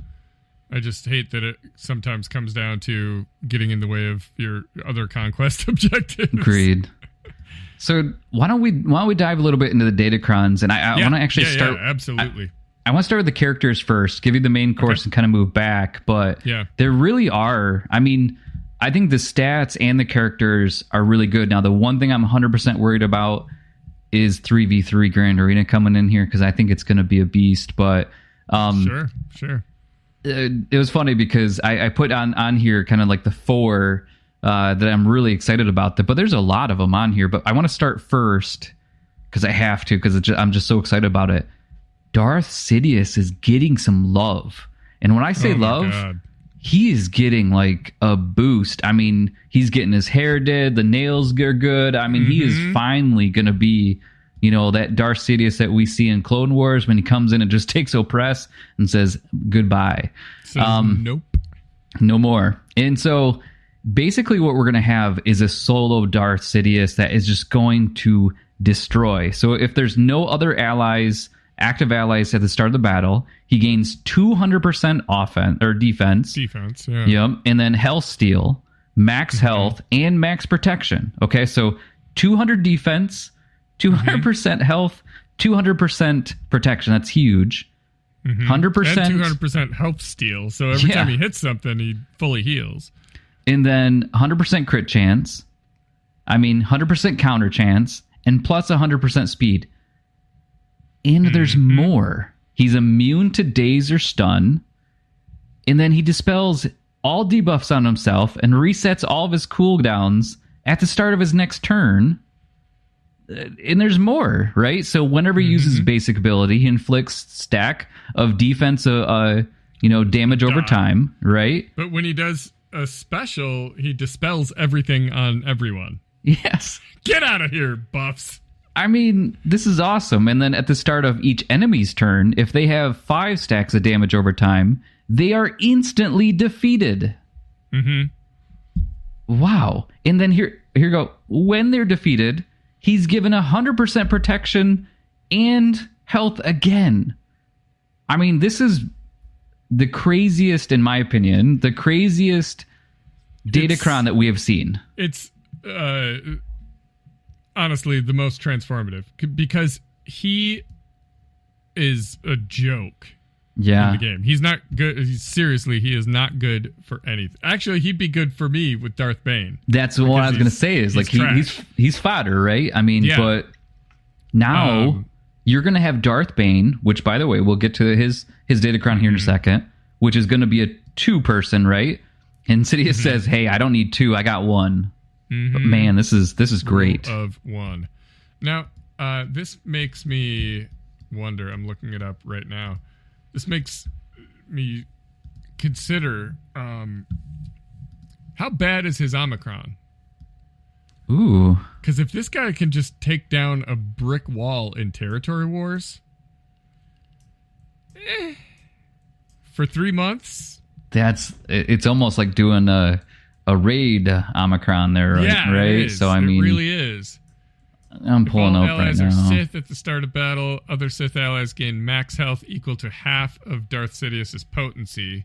I just hate that it sometimes comes down to getting in the way of your other conquest objectives. Agreed. So why don't we dive a little bit into the datacrons? And I want to actually start. Yeah, absolutely. I want to start with the characters first, give you the main course and kind of move back. But there really are. I mean, I think the stats and the characters are really good. Now, the one thing I'm 100% worried about is 3v3 Grand Arena coming in here because I think it's going to be a beast. But sure. It was funny because I put on here kind of like the 4 that I'm really excited about. But there's a lot of them on here. But I want to start first because I have to because I'm just so excited about it. Darth Sidious is getting some love. And when I say love, he is getting like a boost. I mean, he's getting his hair did. The nails are good. I mean, he is finally going to be, you know, that Darth Sidious that we see in Clone Wars when he comes in and just takes Opress and says goodbye. Nope. No more. And so basically what we're going to have is a solo Darth Sidious that is just going to destroy. So if there's no other allies, active allies at the start of the battle, he gains 200% offense or defense. Defense, yeah. Yep. And then health steal, max health, and max protection. Okay, so 200 defense, 200% health, 200% protection. That's huge. 100%. And 200% health steal. So every time he hits something, he fully heals. And then 100% crit chance. 100% counter chance. And plus 100% speed. And there's more. He's immune to daze or stun. And then he dispels all debuffs on himself and resets all of his cooldowns at the start of his next turn. And there's more, right? So whenever he uses basic ability, he inflicts stack of defense, damage over time, right? But when he does a special, he dispels everything on everyone. Yes. Get out of here, buffs. This is awesome. And then at the start of each enemy's turn, if they have 5 stacks of damage over time, they are instantly defeated. Wow. And then here you go. When they're defeated, he's given 100% protection and health again. This is the craziest, in my opinion, the craziest datacron that we have seen. It's honestly the most transformative because he is a joke in the game. He's not good. Seriously, he is not good for anything. Actually, he'd be good for me with Darth Bane. That's what I was going to say is like he's fodder, right? But now you're going to have Darth Bane, which by the way, we'll get to his datacron here in a second, which is going to be a 2-person, right? And Sidious says, "Hey, I don't need 2. I got 1." But man, this is great. Rule of 1. Now, this makes me wonder. I'm looking it up right now. This makes me consider how bad is his Omicron? Ooh. Because if this guy can just take down a brick wall in territory wars for 3 months, it's almost like doing a raid Omicron there, right? Yeah, right? It is. So it really is. I'm pulling up right now. If all allies are Sith at the start of battle, other Sith allies gain max health equal to half of Darth Sidious's potency.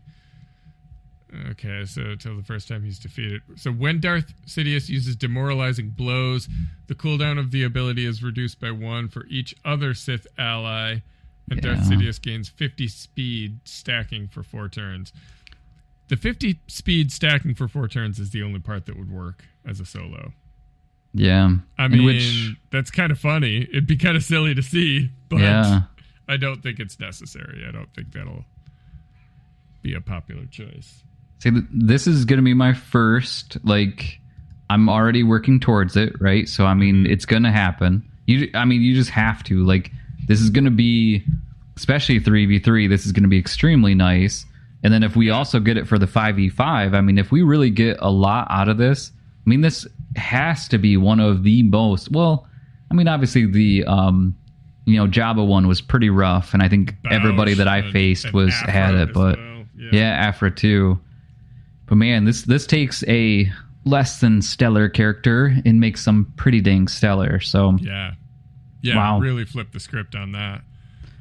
Okay, so until the first time he's defeated. So when Darth Sidious uses demoralizing blows, the cooldown of the ability is reduced by 1 for each other Sith ally, and Darth Sidious gains 50 speed stacking for 4 turns. The 50 speed stacking for 4 turns is the only part that would work as a solo. Yeah. That's kind of funny. It'd be kind of silly to see, but I don't think it's necessary. I don't think that'll be a popular choice. See, this is going to be my first, I'm already working towards it, right? So, it's going to happen. You just have to. This is going to be, especially 3v3, this is going to be extremely nice. And then if we also get it for the 5v5, if we really get a lot out of this, this has to be one of the most, obviously the, Jabba one was pretty rough. And I think everybody that I faced had it, but Afra too. But man, this takes a less than stellar character and makes them pretty dang stellar. So wow. Really flip the script on that.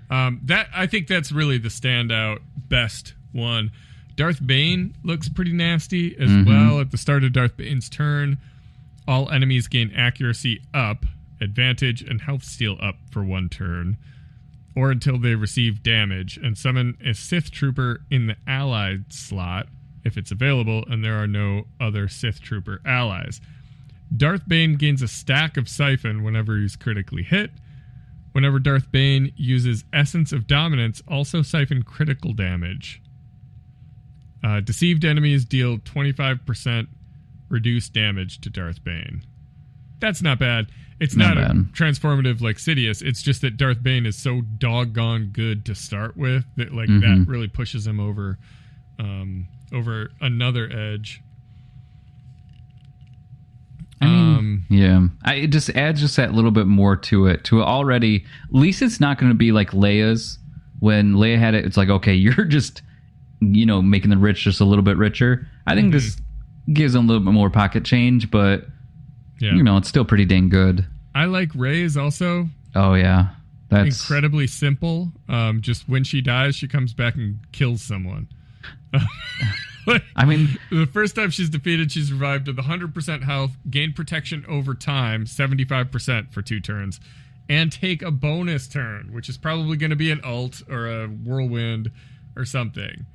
I think that's really the standout best one. Darth Bane looks pretty nasty as well. At the start of Darth Bane's turn, all enemies gain accuracy up, advantage, and health steal up for 1 turn, or until they receive damage, and summon a Sith Trooper in the allied slot if it's available and there are no other Sith Trooper allies. Darth Bane gains a stack of Siphon whenever he's critically hit. Whenever Darth Bane uses Essence of Dominance, also siphon critical damage. Deceived enemies deal 25% reduced damage to Darth Bane. That's not bad. It's not transformative like Sidious. It's just that Darth Bane is so doggone good to start with that that really pushes him over another edge. It just adds that little bit more to it. To already, at least it's not going to be like Leia's. When Leia had it, it's like, okay, you're just, making the rich just a little bit richer. I think gives them a little bit more pocket change, but Yeah. it's still pretty dang good. I like Rey's also. Oh yeah, that's incredibly simple. Just when she dies, she comes back and kills someone. I mean, the first time she's defeated, she's revived with 100% health, gain protection over time, 75% for 2 turns, and take a bonus turn, which is probably going to be an ult or a whirlwind or something.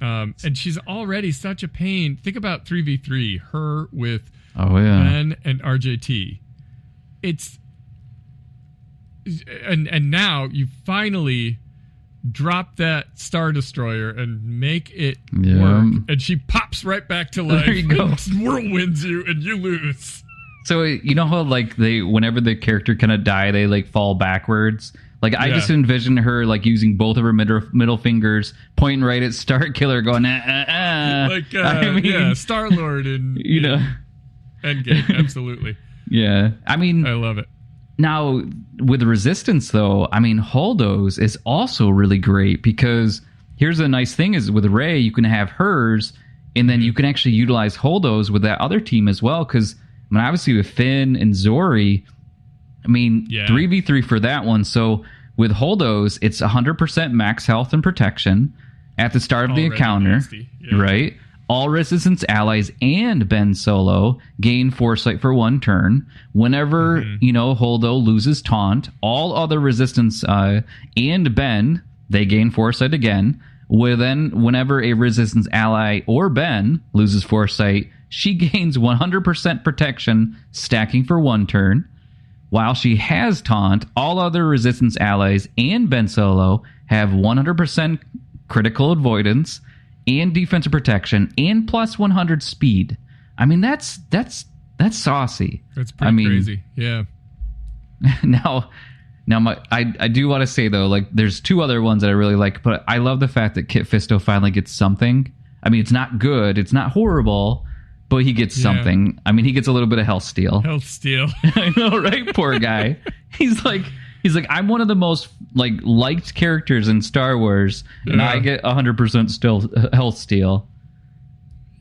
And she's already such a pain. Think about 3v3, her with Ben and RJT. And now you finally drop that Star Destroyer and make it work, and she pops right back to life. There you go. And whirlwinds you, and you lose. So you know how like whenever the character kind of die, they like fall backwards. Like I just envision her like using both of her middle fingers, pointing right at Star Killer, going like Star Lord and Endgame, absolutely. Yeah, I mean, I love it. Now, with Resistance, though, I mean, Holdo's is also really great because here's the nice thing is with Rey, you can have hers, and then you can actually utilize Holdo's with that other team as well. Because, I mean, obviously with Finn and Zori, I mean, 3v3 for that one. So with Holdo's, it's 100% max health and protection at the start of the encounter, right? All Resistance allies and Ben Solo gain Foresight for 1 turn. Whenever, Holdo loses Taunt, all other Resistance and Ben, they gain Foresight again. Whenever a Resistance ally or Ben loses Foresight, she gains 100% protection, stacking for 1 turn. While she has Taunt, all other Resistance allies and Ben Solo have 100% critical avoidance and defensive protection and plus 100 speed. I mean, that's saucy. That's pretty crazy. Yeah. Now I do want to say though, like there's 2 other ones that I really like, but I love the fact that Kit Fisto finally gets something. I mean, it's not good, it's not horrible, but he gets something. I mean, he gets a little bit of health steal. I know, right? Poor guy. He's like, I'm one of the most liked characters in Star Wars, and I get 100% still health steal.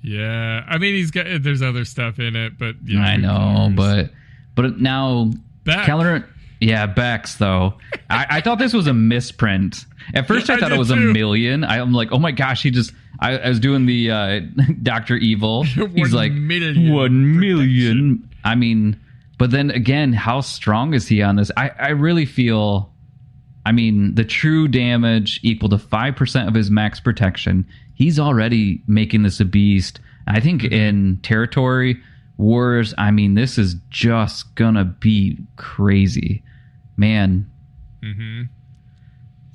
Yeah, I mean there's other stuff in it, but I know, but now Bex though. I thought this was a misprint. At first, I thought it was 1,000,000. I'm like, oh my gosh, I was doing the Dr. Evil. He's like 1,000,000. I mean. But then again, how strong is he on this? I really feel, I mean, the true damage equal to 5% of his max protection. He's already making this a beast. I think in Territory Wars, I mean, this is just gonna be crazy, man. Mm-hmm.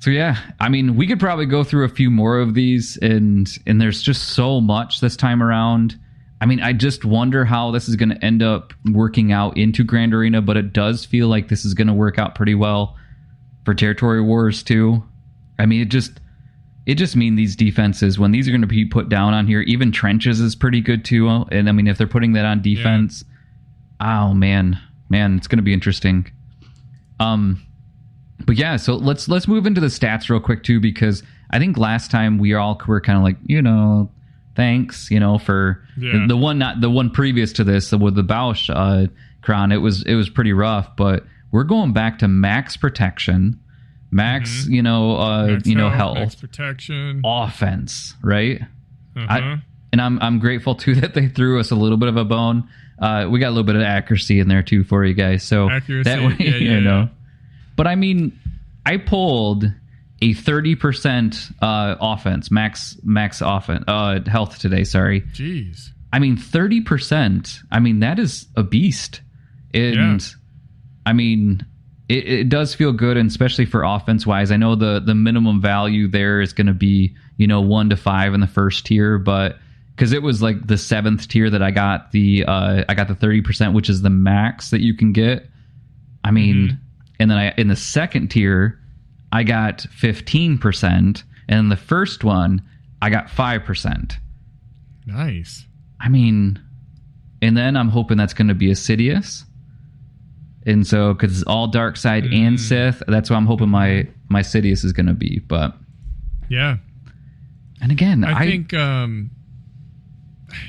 So yeah, I mean, we could probably go through a few more of these, and there's just so much this time around. I mean, I just wonder how this is going to end up working out into Grand Arena, but it does feel like this is going to work out pretty well for Territory Wars too. I mean, it just means these defenses, when these are going to be put down on here, even Trenches is pretty good too. And I mean, if they're putting that on defense, oh man, it's going to be interesting. But yeah, so let's move into the stats real quick too, because I think last time we all were kind of like, thanks, for the one previous to this with the Bausch Kron. It was pretty rough, but we're going back to max protection, max, max health, max protection, offense, right? I'm grateful too that they threw us a little bit of a bone. We got a little bit of accuracy in there too for you guys, so accuracy, that way, But I mean, I pulled a 30% offense, max offense, health today, sorry. Jeez. I mean, 30%, I mean, that is a beast. And, I mean, it does feel good, and especially for offense-wise. I know the minimum value there is going to be, 1 to 5 in the first tier, but because it was like the 7th tier that I got the 30%, which is the max that you can get. I mean, and then in the second tier, I got 15%, and the first one, I got 5%. Nice. I mean, and then I'm hoping that's going to be Sidious. And so, because it's all dark side and Sith, that's what I'm hoping my Sidious is going to be. But yeah. And again, I think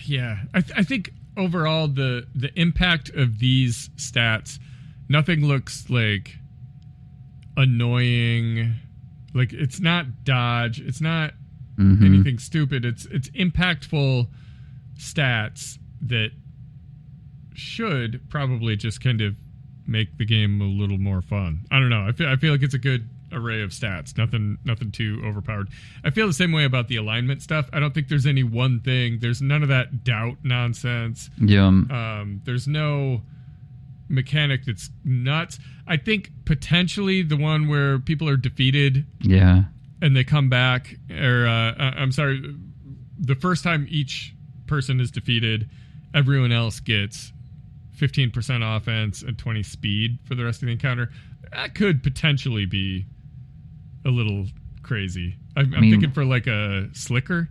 Yeah, I think overall the impact of these stats, nothing looks like annoying. Like, it's not dodge, it's not anything stupid. It's impactful stats that should probably just kind of make the game a little more fun. I don't know. I feel like it's a good array of stats. Nothing too overpowered. I feel the same way about the alignment stuff. I don't think there's any one thing. There's none of that doubt nonsense. Yeah. There's no mechanic that's nuts. I think potentially the one where people are defeated. Yeah. And they come back, or I'm sorry, the first time each person is defeated, everyone else gets 15% offense and 20 speed for the rest of the encounter. That could potentially be a little crazy. I'm thinking for like a Slicker.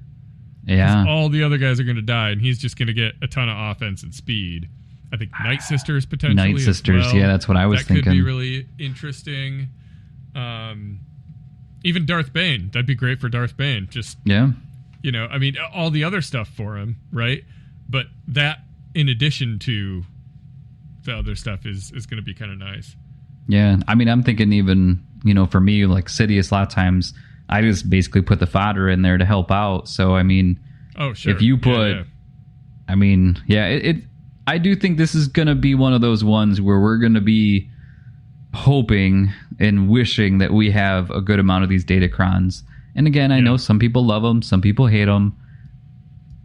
Yeah. All the other guys are going to die, and he's just going to get a ton of offense and speed. I think Night Sisters potentially. Night Sisters, yeah, that's what I was thinking. That could be really interesting. Even Darth Bane. That'd be great for Darth Bane. Just, you know, I mean, all the other stuff for him, right? But that, in addition to the other stuff, is going to be kind of nice. Yeah, I mean, I'm thinking even, you know, for me, like Sidious, a lot of times, I just basically put the fodder in there to help out. So, I mean, if you put, I mean, I do think this is going to be one of those ones where we're going to be hoping and wishing that we have a good amount of these datacrons. And again, I know some people love them, some people hate them.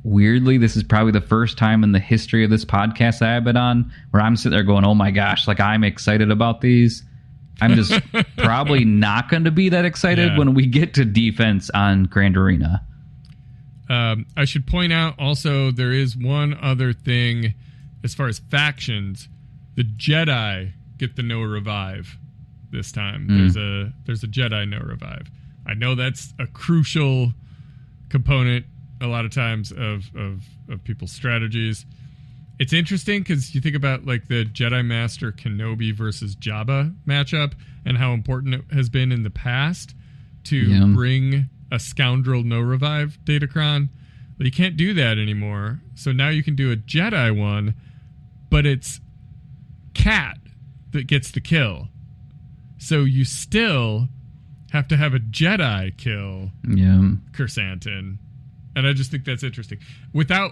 Weirdly, this is probably the first time in the history of this podcast that I've been on where I'm sitting there going, oh my gosh, like I'm excited about these. I'm just probably not going to be that excited when we get to defense on Grand Arena. I should point out also there is one other thing as far as factions. The Jedi get the no revive this time. There's a Jedi no revive. I know that's a crucial component a lot of times of people's strategies. It's interesting because you think about like the Jedi Master Kenobi versus Jabba matchup and how important it has been in the past to bring a scoundrel no revive datacron. But you can't do that anymore. So now you can do a Jedi one, but it's Cat that gets the kill. So you still have to have a Jedi kill Kersantin. And I just think that's interesting. Without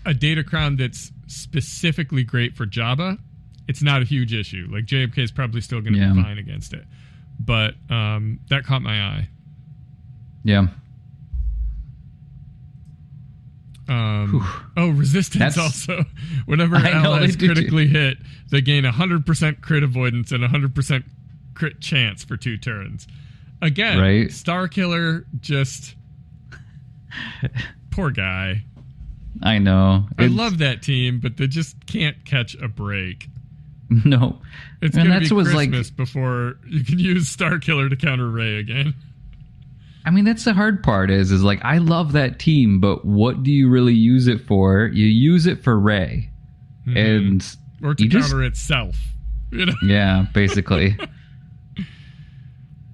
a datacron that's specifically great for Jabba, it's not a huge issue. Like, JMK is probably still going to be fine against it. But that caught my eye. Yeah. Resistance also. Whenever allies critically hit, they gain 100% crit avoidance and 100% crit chance for 2 turns. Again, Star Killer just... Poor guy. I know. I love that team, but they just can't catch a break. No. It's going to be Christmas before you can use Star Killer to counter Rey again. I mean, that's the hard part is like, I love that team, but what do you really use it for? You use it for Rey. And or to counter itself. You know? Yeah, basically.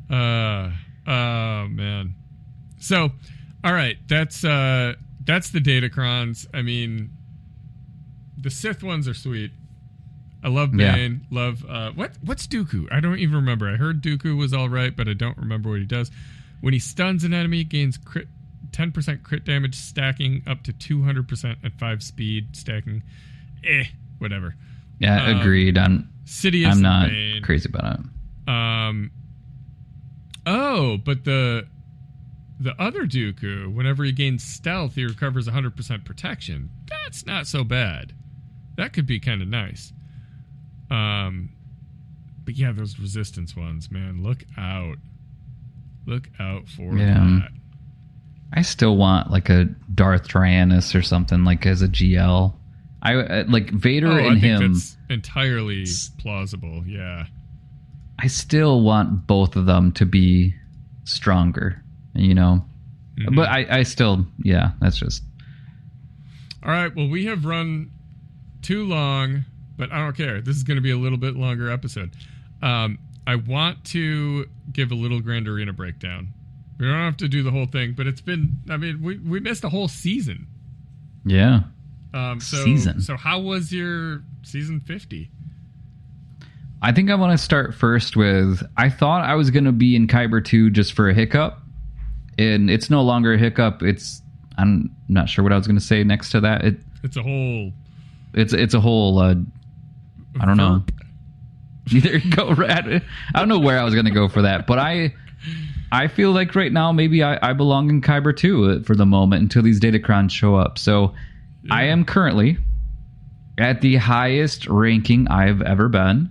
Oh, man. So, all right, that's the datacrons. I mean, the Sith ones are sweet. I love Bane. Love what's Dooku? I don't even remember. I heard Dooku was all right, but I don't remember what he does. When he stuns an enemy, gains 10% crit damage, stacking up to 200% at 5 speed, stacking. Whatever. Yeah, agreed. Sidious I'm not Bane. Crazy about it. But the other Dooku, whenever he gains stealth, he recovers 100% protection. That's not so bad. That could be kind of nice. But yeah, those resistance ones, man, look out. Look out for that. I still want like a Darth Tyrannus or something like as a GL. I like Vader and him. I think that's entirely plausible. Yeah. I still want both of them to be stronger, you know. But I still, that's just. All right. Well, we have run too long, but I don't care. This is going to be a little bit longer episode. I want to give a little Grand Arena breakdown. We don't have to do the whole thing, but it's been, I mean, we missed a whole season. Yeah. Season. So how was your season 50? I think I want to start first with, I thought I was going to be in Kyber 2 just for a hiccup, and it's no longer a hiccup. I'm not sure what I was going to say next to that. It's a whole... It's a whole... I don't know. There you go, Rad. I don't know where I was going to go for that, but I feel like right now maybe I belong in Kyber 2 for the moment until these datacrons show up. So yeah. I am currently at the highest ranking I've ever been.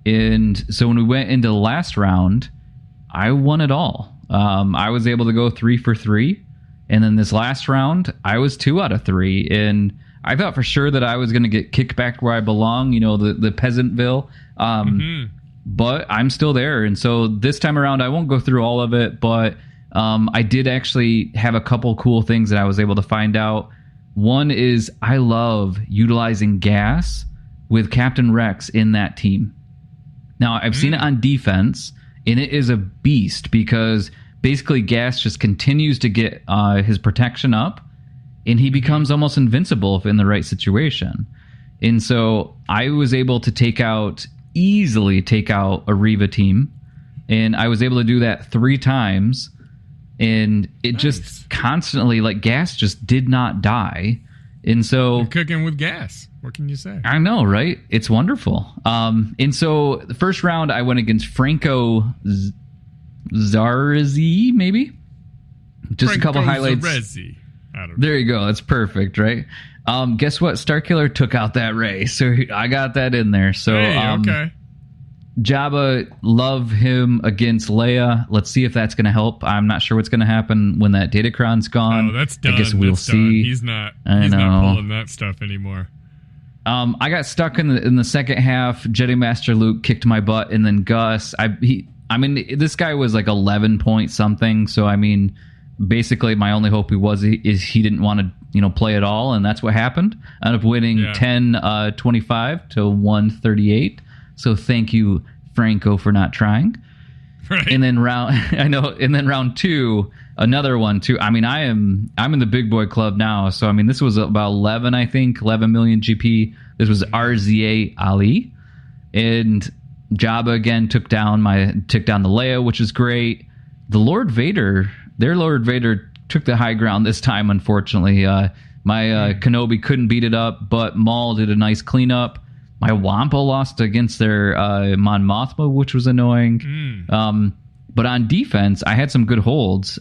And so when we went into the last round, I won it all. I was able to go 3 for 3. And then this last round, I was 2 out of 3. And I thought for sure that I was going to get kicked back where I belong, the Peasantville. But I'm still there. And so this time around, I won't go through all of it. But I did actually have a couple cool things that I was able to find out. One is I love utilizing gas with Captain Rex in that team. Now, I've seen it on defense, and it is a beast because basically gas just continues to get his protection up, and he becomes almost invincible if in the right situation. And so I was able to easily take out a Reva team, and I was able to do that 3 times, and it just constantly, like, gas just did not die. And so... You're cooking with gas. What can you say? I know, right? It's wonderful. And so the first round, I went against Franco Zarzi, maybe? Just Franco a couple highlights. Zarezi. I don't know. There you go. That's perfect, right? Guess what? Starkiller took out that Ray, so I got that in there. So, hey, okay. Jabba, love him against Leia. Let's see if that's going to help. I'm not sure what's going to happen when that datacron's gone. Oh, that's done. I guess we'll see. He's not pulling that stuff anymore. I got stuck in the second half. Jedi Master Luke kicked my butt, and then Gus. This guy was like 11 point something. So basically my only hope is he didn't want to play at all, and that's what happened. I ended up winning 10-25 to 138. So thank you, Franco, for not trying. Right. And then round 2, another one too. I'm in the big boy club now. So this was about 11 million GP. This was RZA Ali, and Jabba again took down the Leia, which is great. The Lord Vader took the high ground this time. Unfortunately, my Kenobi couldn't beat it up, but Maul did a nice cleanup. My Wampa lost against their Mon Mothma, which was annoying. But on defense, I had some good holds,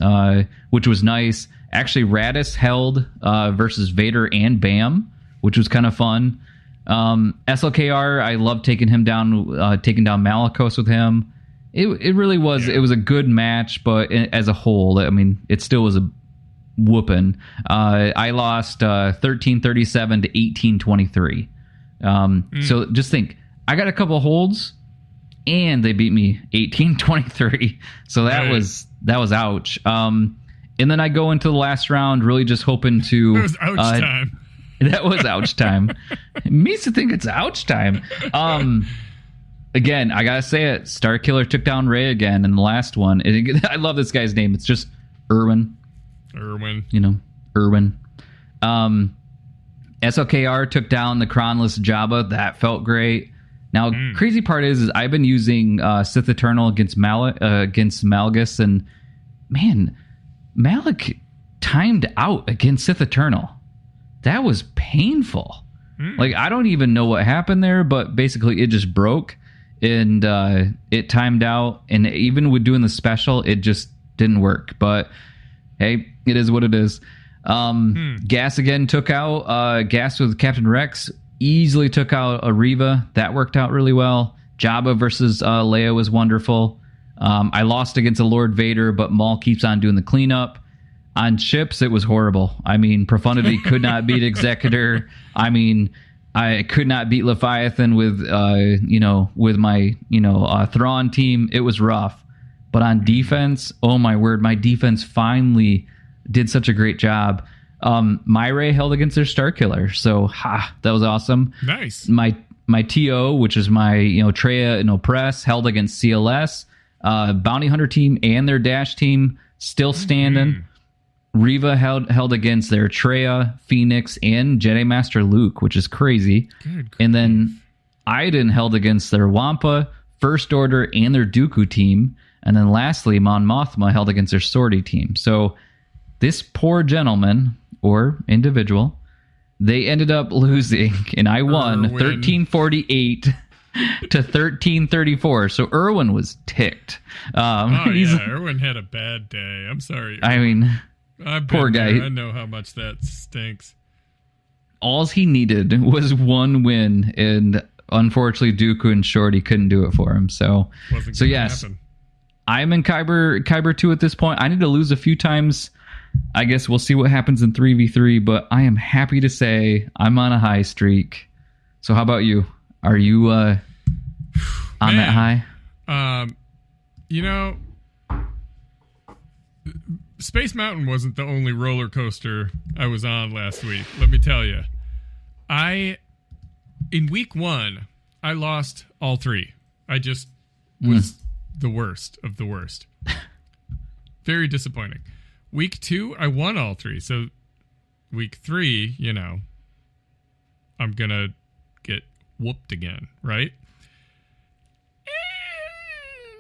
which was nice. Actually, Radis held versus Vader and Bam, which was kind of fun. SLKR, I loved taking him down, taking down Malicos with him. It really was. Yeah. It was a good match, but as a whole, it still was a whooping. I lost 13-37 to 18-23. So just think, I got a couple holds, and they beat me 18-23. So that was ouch. And then I go into the last round, really just hoping to. It was ouch time. That was ouch time. It means to think it's ouch time. Again, I gotta say it. Starkiller took down Rey again in the last one. And I love this guy's name. It's just Irwin. Irwin. SLKR took down the Kronless Jabba. That felt great. Now, crazy part is I've been using Sith Eternal against Malgus, and man, Malik timed out against Sith Eternal. That was painful. Like, I don't even know what happened there, but basically it just broke, and it timed out, and even with doing the special, it just didn't work. But hey, it is what it is. Gas again took out Gas with Captain Rex, easily took out a Reva. That worked out really well. Jabba versus Leia was wonderful. I lost against a Lord Vader, but Maul keeps on doing the cleanup. On ships, it was horrible. Profundity could not beat Executor. I could not beat Leviathan with my Thrawn team. It was rough. But on defense, oh my word, my defense finally did such a great job. Myray held against their Starkiller, so that was awesome. Nice. My TO, which is my Treya and Oppress, held against CLS. Bounty Hunter team and their Dash team still standing. Riva held against their Traya, Phoenix, and Jedi Master Luke, which is crazy. Good and then Iden held against their Wampa, First Order, and their Dooku team. And then lastly, Mon Mothma held against their Sortie team. So this poor gentleman, or individual, they ended up losing, and I won 1348 to 1334. So Erwin was ticked. Erwin had a bad day. I'm sorry, Erwin. I mean, poor guy. There. I know how much that stinks. All he needed was one win, and unfortunately, Dooku and Shorty couldn't do it for him. So yes, happen. I'm in Kyber 2 at this point. I need to lose a few times. I guess we'll see what happens in 3v3, but I am happy to say I'm on a high streak. So how about you? Are you on that high? Space Mountain wasn't the only roller coaster I was on last week. Let me tell you. In week 1, I lost all 3. I just was the worst of the worst. Very disappointing. Week 2, I won all 3. So week 3, I'm going to get whooped again, right?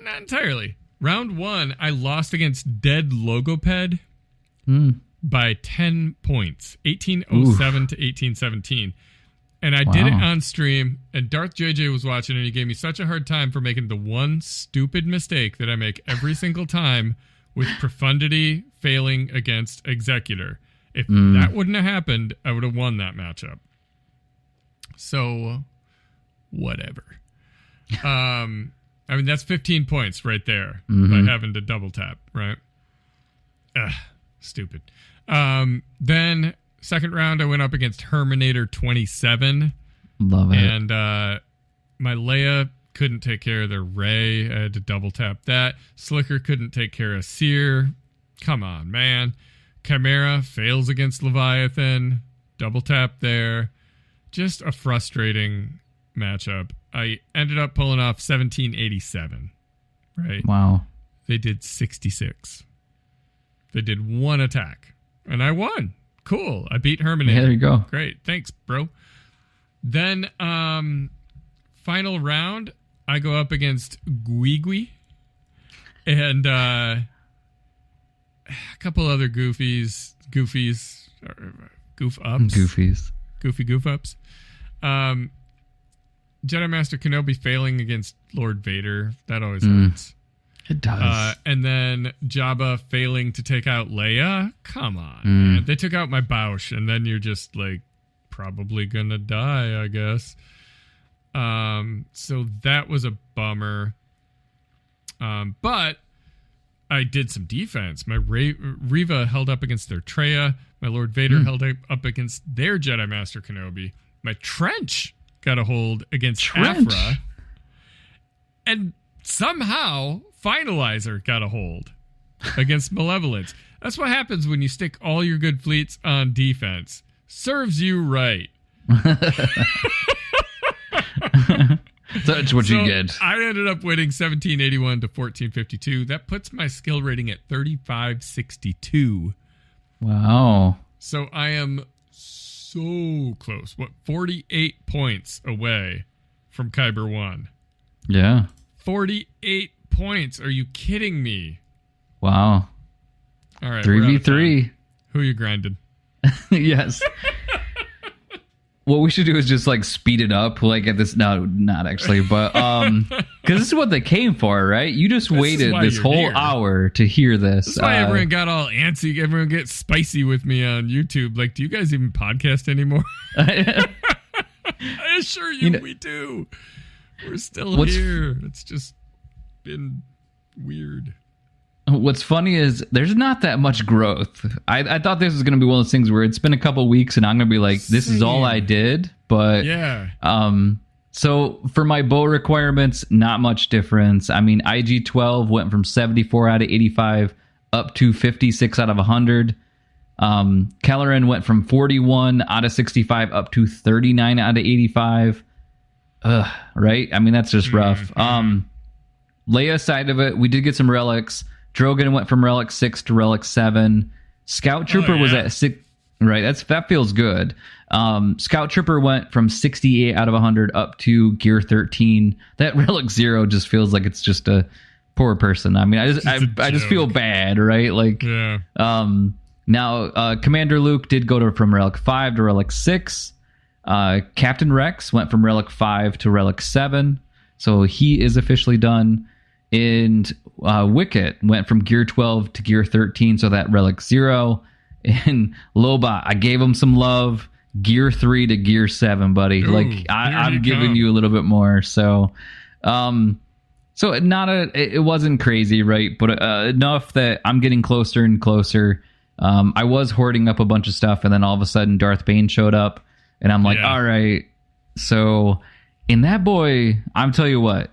Not entirely. Round 1, I lost against Dead Logoped by 10 points. 1807 to 1817. And I did it on stream, and Darth JJ was watching, and he gave me such a hard time for making the one stupid mistake that I make every single time with profundity failing against Executor. If that wouldn't have happened, I would have won that matchup. So, whatever. That's 15 points right there by having to double tap, right? Stupid. Then, second round, I went up against Herminator 27. Love it. And my Leia couldn't take care of their Rey. I had to double tap that. Slicker couldn't take care of Seer. Come on, man. Chimera fails against Leviathan. Double tap there. Just a frustrating matchup. I ended up pulling off 1787. Right? Wow. They did 66. They did one attack. And I won. Cool. I beat Herminator. Yeah, there you go. Great. Thanks, bro. Then, final round, I go up against Guigui and a couple other goof ups. Goof ups. Jedi Master Kenobi failing against Lord Vader. That always hurts. It does. And then Jabba failing to take out Leia. Come on, man. They took out my Bausch, and then you're just like probably gonna die, I guess. So that was a bummer. But I did some defense. My Riva held up against their Traya. My Lord Vader held up against their Jedi Master Kenobi. My Trench got a hold against Afra. And somehow Finalizer got a hold against Malevolence. That's what happens when you stick all your good fleets on defense. Serves you right. That's what you get. I ended up winning 1781 to 1452. That puts my skill rating at 3562. Wow. So I am so close. 48 points away from Kyber 1. Yeah. 48 points. Are you kidding me? Wow. All right. 3v3. Who you grinding? Yes. What we should do is just speed it up at this. No, not actually, but because this is what they came for, right? You just waited this whole hour to hear this. That's why everyone got all antsy. Everyone gets spicy with me on YouTube. Do you guys even podcast anymore? I assure you, we do. We're still here. It's just been weird. What's funny is there's not that much growth. I thought this was going to be one of those things where it's been a couple weeks and I'm going to be like, this is all I did. But yeah. So for my bow requirements, not much difference. I mean, IG-12 went from 74 out of 85 up to 56 out of 100. Kelleran went from 41 out of 65 up to 39 out of 85. Right? I mean, that's just rough. Leia side of it, we did get some relics. Drogon went from Relic 6 to Relic 7. Scout Trooper was at 6. Right, that feels good. Scout Trooper went from 68 out of 100 up to gear 13. That Relic 0 just feels like it's just a poor person. I mean, I just feel bad, right? Like, yeah. Now, Commander Luke did go from Relic 5 to Relic 6. Captain Rex went from Relic 5 to Relic 7. So he is officially done. And Wicket went from Gear 12 to Gear 13, so that Relic 0. And Lobot, I gave him some love. Gear 3 to Gear 7, buddy. Ooh, like, I'm giving you a little bit more. So, it wasn't crazy, right? But enough that I'm getting closer and closer. I was hoarding up a bunch of stuff, and then all of a sudden Darth Bane showed up, and I'm like, all right. So, in that boy, I'm tell you what.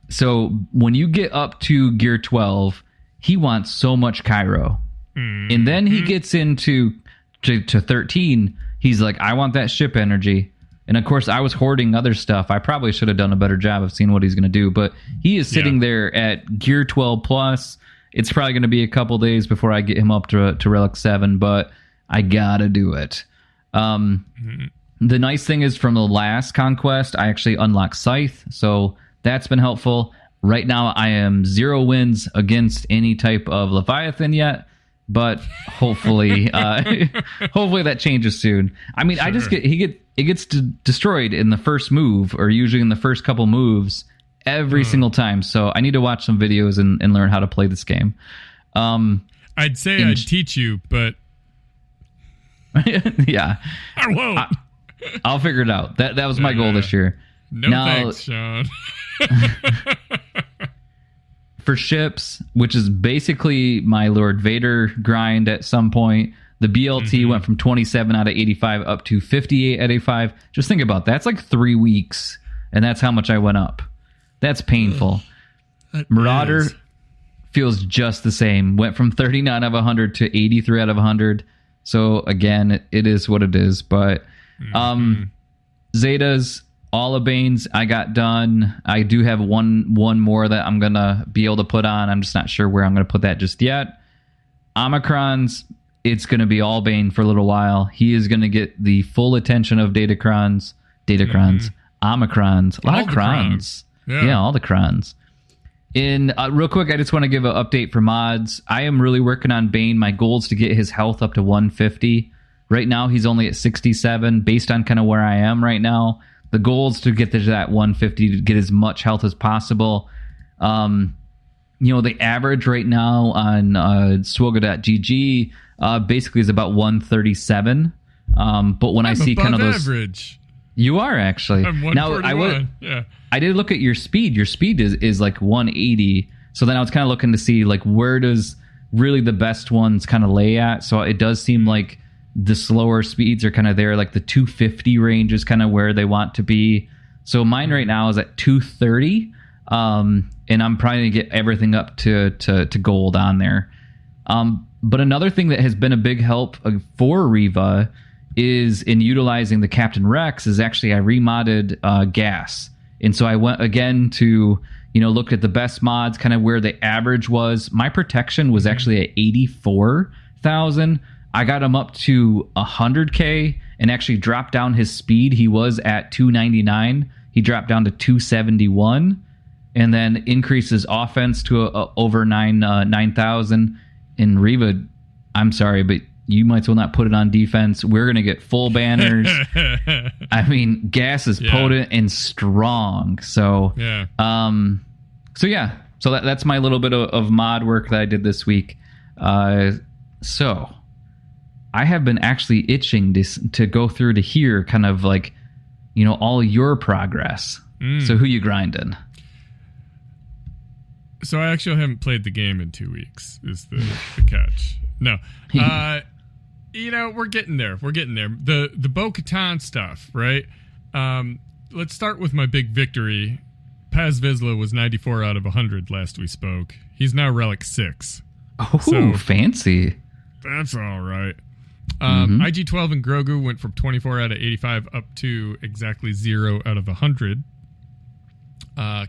So, when you get up to Gear 12, he wants so much Cairo. Mm-hmm. And then he gets into to 13. He's like, I want that ship energy. And, of course, I was hoarding other stuff. I probably should have done a better job of seeing what he's going to do. But he is sitting there at Gear 12 plus. It's probably going to be a couple days before I get him up to Relic 7, but I got to do it. The nice thing is from the last conquest, I actually unlocked Scythe, so that's been helpful. Right now, I am 0 wins against any type of Leviathan yet, but hopefully hopefully that changes soon. I mean, sure. It gets destroyed in the first move, or usually in the first couple moves, every single time. So I need to watch some videos and learn how to play this game. I'd say I'd teach you, but yeah, I won't. I'll figure it out. That was my goal this year. No thanks, Sean. For ships, which is basically my Lord Vader grind at some point, the BLT went from 27 out of 85 up to 58 out of 85. Just think about that. That's like 3 weeks, and that's how much I went up. That's painful. Marauder feels just the same. Went from 39 out of 100 to 83 out of 100. So, again, it is what it is. But Zetas, all of Banes, I got done. I do have one more that I'm going to be able to put on. I'm just not sure where I'm going to put that just yet. Omicrons, it's going to be all Bane for a little while. He is going to get the full attention of datacrons, Omicrons, a lot of crons. Yeah, all the crons. Real quick, I just want to give an update for mods. I am really working on Bane. My goal is to get his health up to 150. Right now, he's only at 67, based on kind of where I am right now. The goal is to get to that 150 to get as much health as possible. The average right now on Swoga.gg basically is about 137. But when I see kind of those... average. You are, actually. I'm 141. I did look at your speed. Your speed is like 180. So then I was kind of looking to see like where does really the best ones kind of lay at. So it does seem like the slower speeds are kind of there. Like the 250 range is kind of where they want to be. So mine right now is at 230. And I'm probably going to get everything up to gold on there. But another thing that has been a big help for Riva is in utilizing the Captain Rex is actually I remodded gas. And so I went again to, look at the best mods, kind of where the average was. My protection was actually at 84,000. I got him up to 100K and actually dropped down his speed. He was at 299. He dropped down to 271 and then increases offense to over 9,000. In Riva, I'm sorry, but you might as well not put it on defense. We're going to get full banners. I mean, gas is potent and strong. So, So that's my little bit of mod work that I did this week. So I have been actually itching to go through to hear kind of like, all your progress. So who you grinding? So I actually haven't played the game in 2 weeks is the catch. No. We're getting there. The Bo-Katan stuff, right? Let's start with my big victory. Paz Vizsla was 94 out of 100 last we spoke. He's now Relic 6. Oh, so, fancy. That's all right. IG-12 and Grogu went from 24 out of 85 up to exactly 0 out of 100.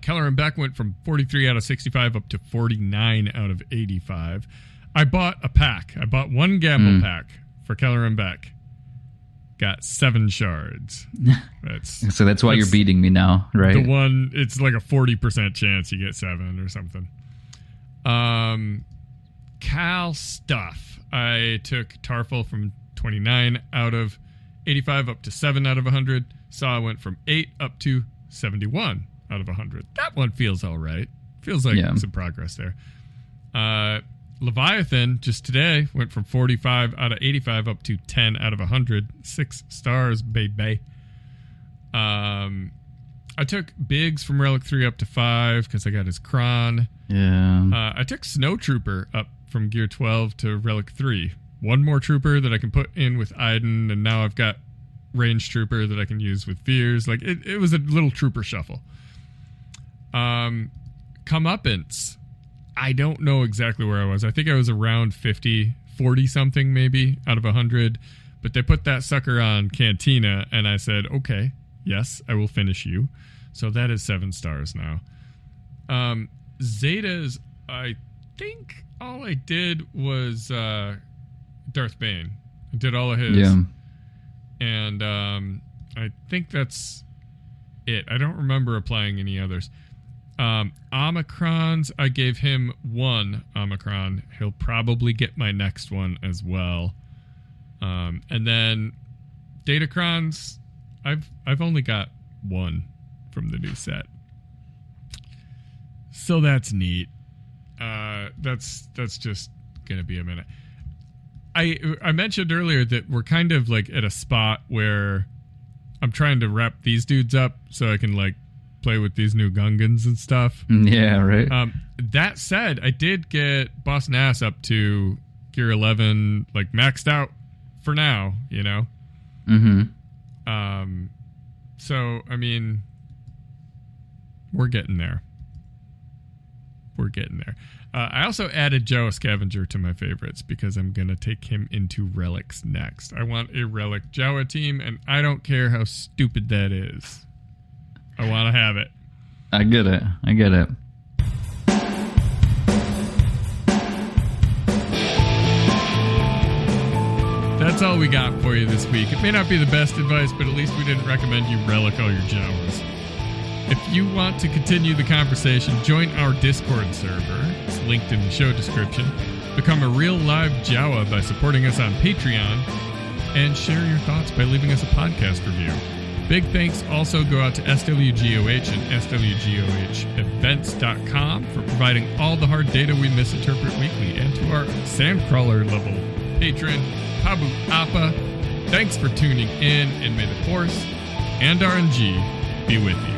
Keller and Beck went from 43 out of 65 up to 49 out of 85. I bought a pack. I bought one gamble pack for Keller and Beck. Got 7 shards. So that's why you're beating me now, right? The one, it's like a 40% chance you get 7 or something. Cal stuff. I took Tarful from 29 out of 85 up to 7 out of 100. Saw went from 8 up to 71 out of 100. That one feels all right. Feels like some progress there. Leviathan, just today, went from 45 out of 85 up to 10 out of 100. 6 stars, baby. I took Biggs from Relic 3 up to 5 because I got his Kron. Yeah. I took Snow Trooper up from Gear 12 to Relic 3. One more Trooper that I can put in with Iden, and now I've got Range Trooper that I can use with Veers. Like, it was a little Trooper shuffle. Comeuppance. I don't know exactly where I was. I think I was around 40 something maybe out of 100. But they put that sucker on Cantina, and I said, okay, yes, I will finish you. So that is 7 stars now. Zetas, I think all I did was Darth Bane. I did all of his. Yeah. And I think that's it. I don't remember applying any others. Omicrons, I gave him 1 Omicron. He'll probably get my next one as well. And then datacrons, I've only got 1 from the new set. So that's neat. That's just gonna be a minute. I mentioned earlier that we're kind of like at a spot where I'm trying to wrap these dudes up so I can like play with these new Gungans and stuff. Yeah, right. That said, I did get Boss Nass up to Gear 11, like maxed out for now, you know? Mm-hmm. So, I mean, we're getting there. We're getting there. I also added Jawa Scavenger to my favorites because I'm going to take him into Relics next. I want a Relic Jawa team, and I don't care how stupid that is. I want to have it. I get it. That's all we got for you this week. It may not be the best advice, but at least we didn't recommend you Relic all your Jawas. If you want to continue the conversation, join our Discord server. It's linked in the show description. Become a real live Jawa by supporting us on Patreon. And share your thoughts by leaving us a podcast review. Big thanks also go out to SWGOH and SWGOHevents.com for providing all the hard data we misinterpret weekly, and to our Sandcrawler level patron, Pabu Appa. Thanks for tuning in, and may the Force and RNG be with you.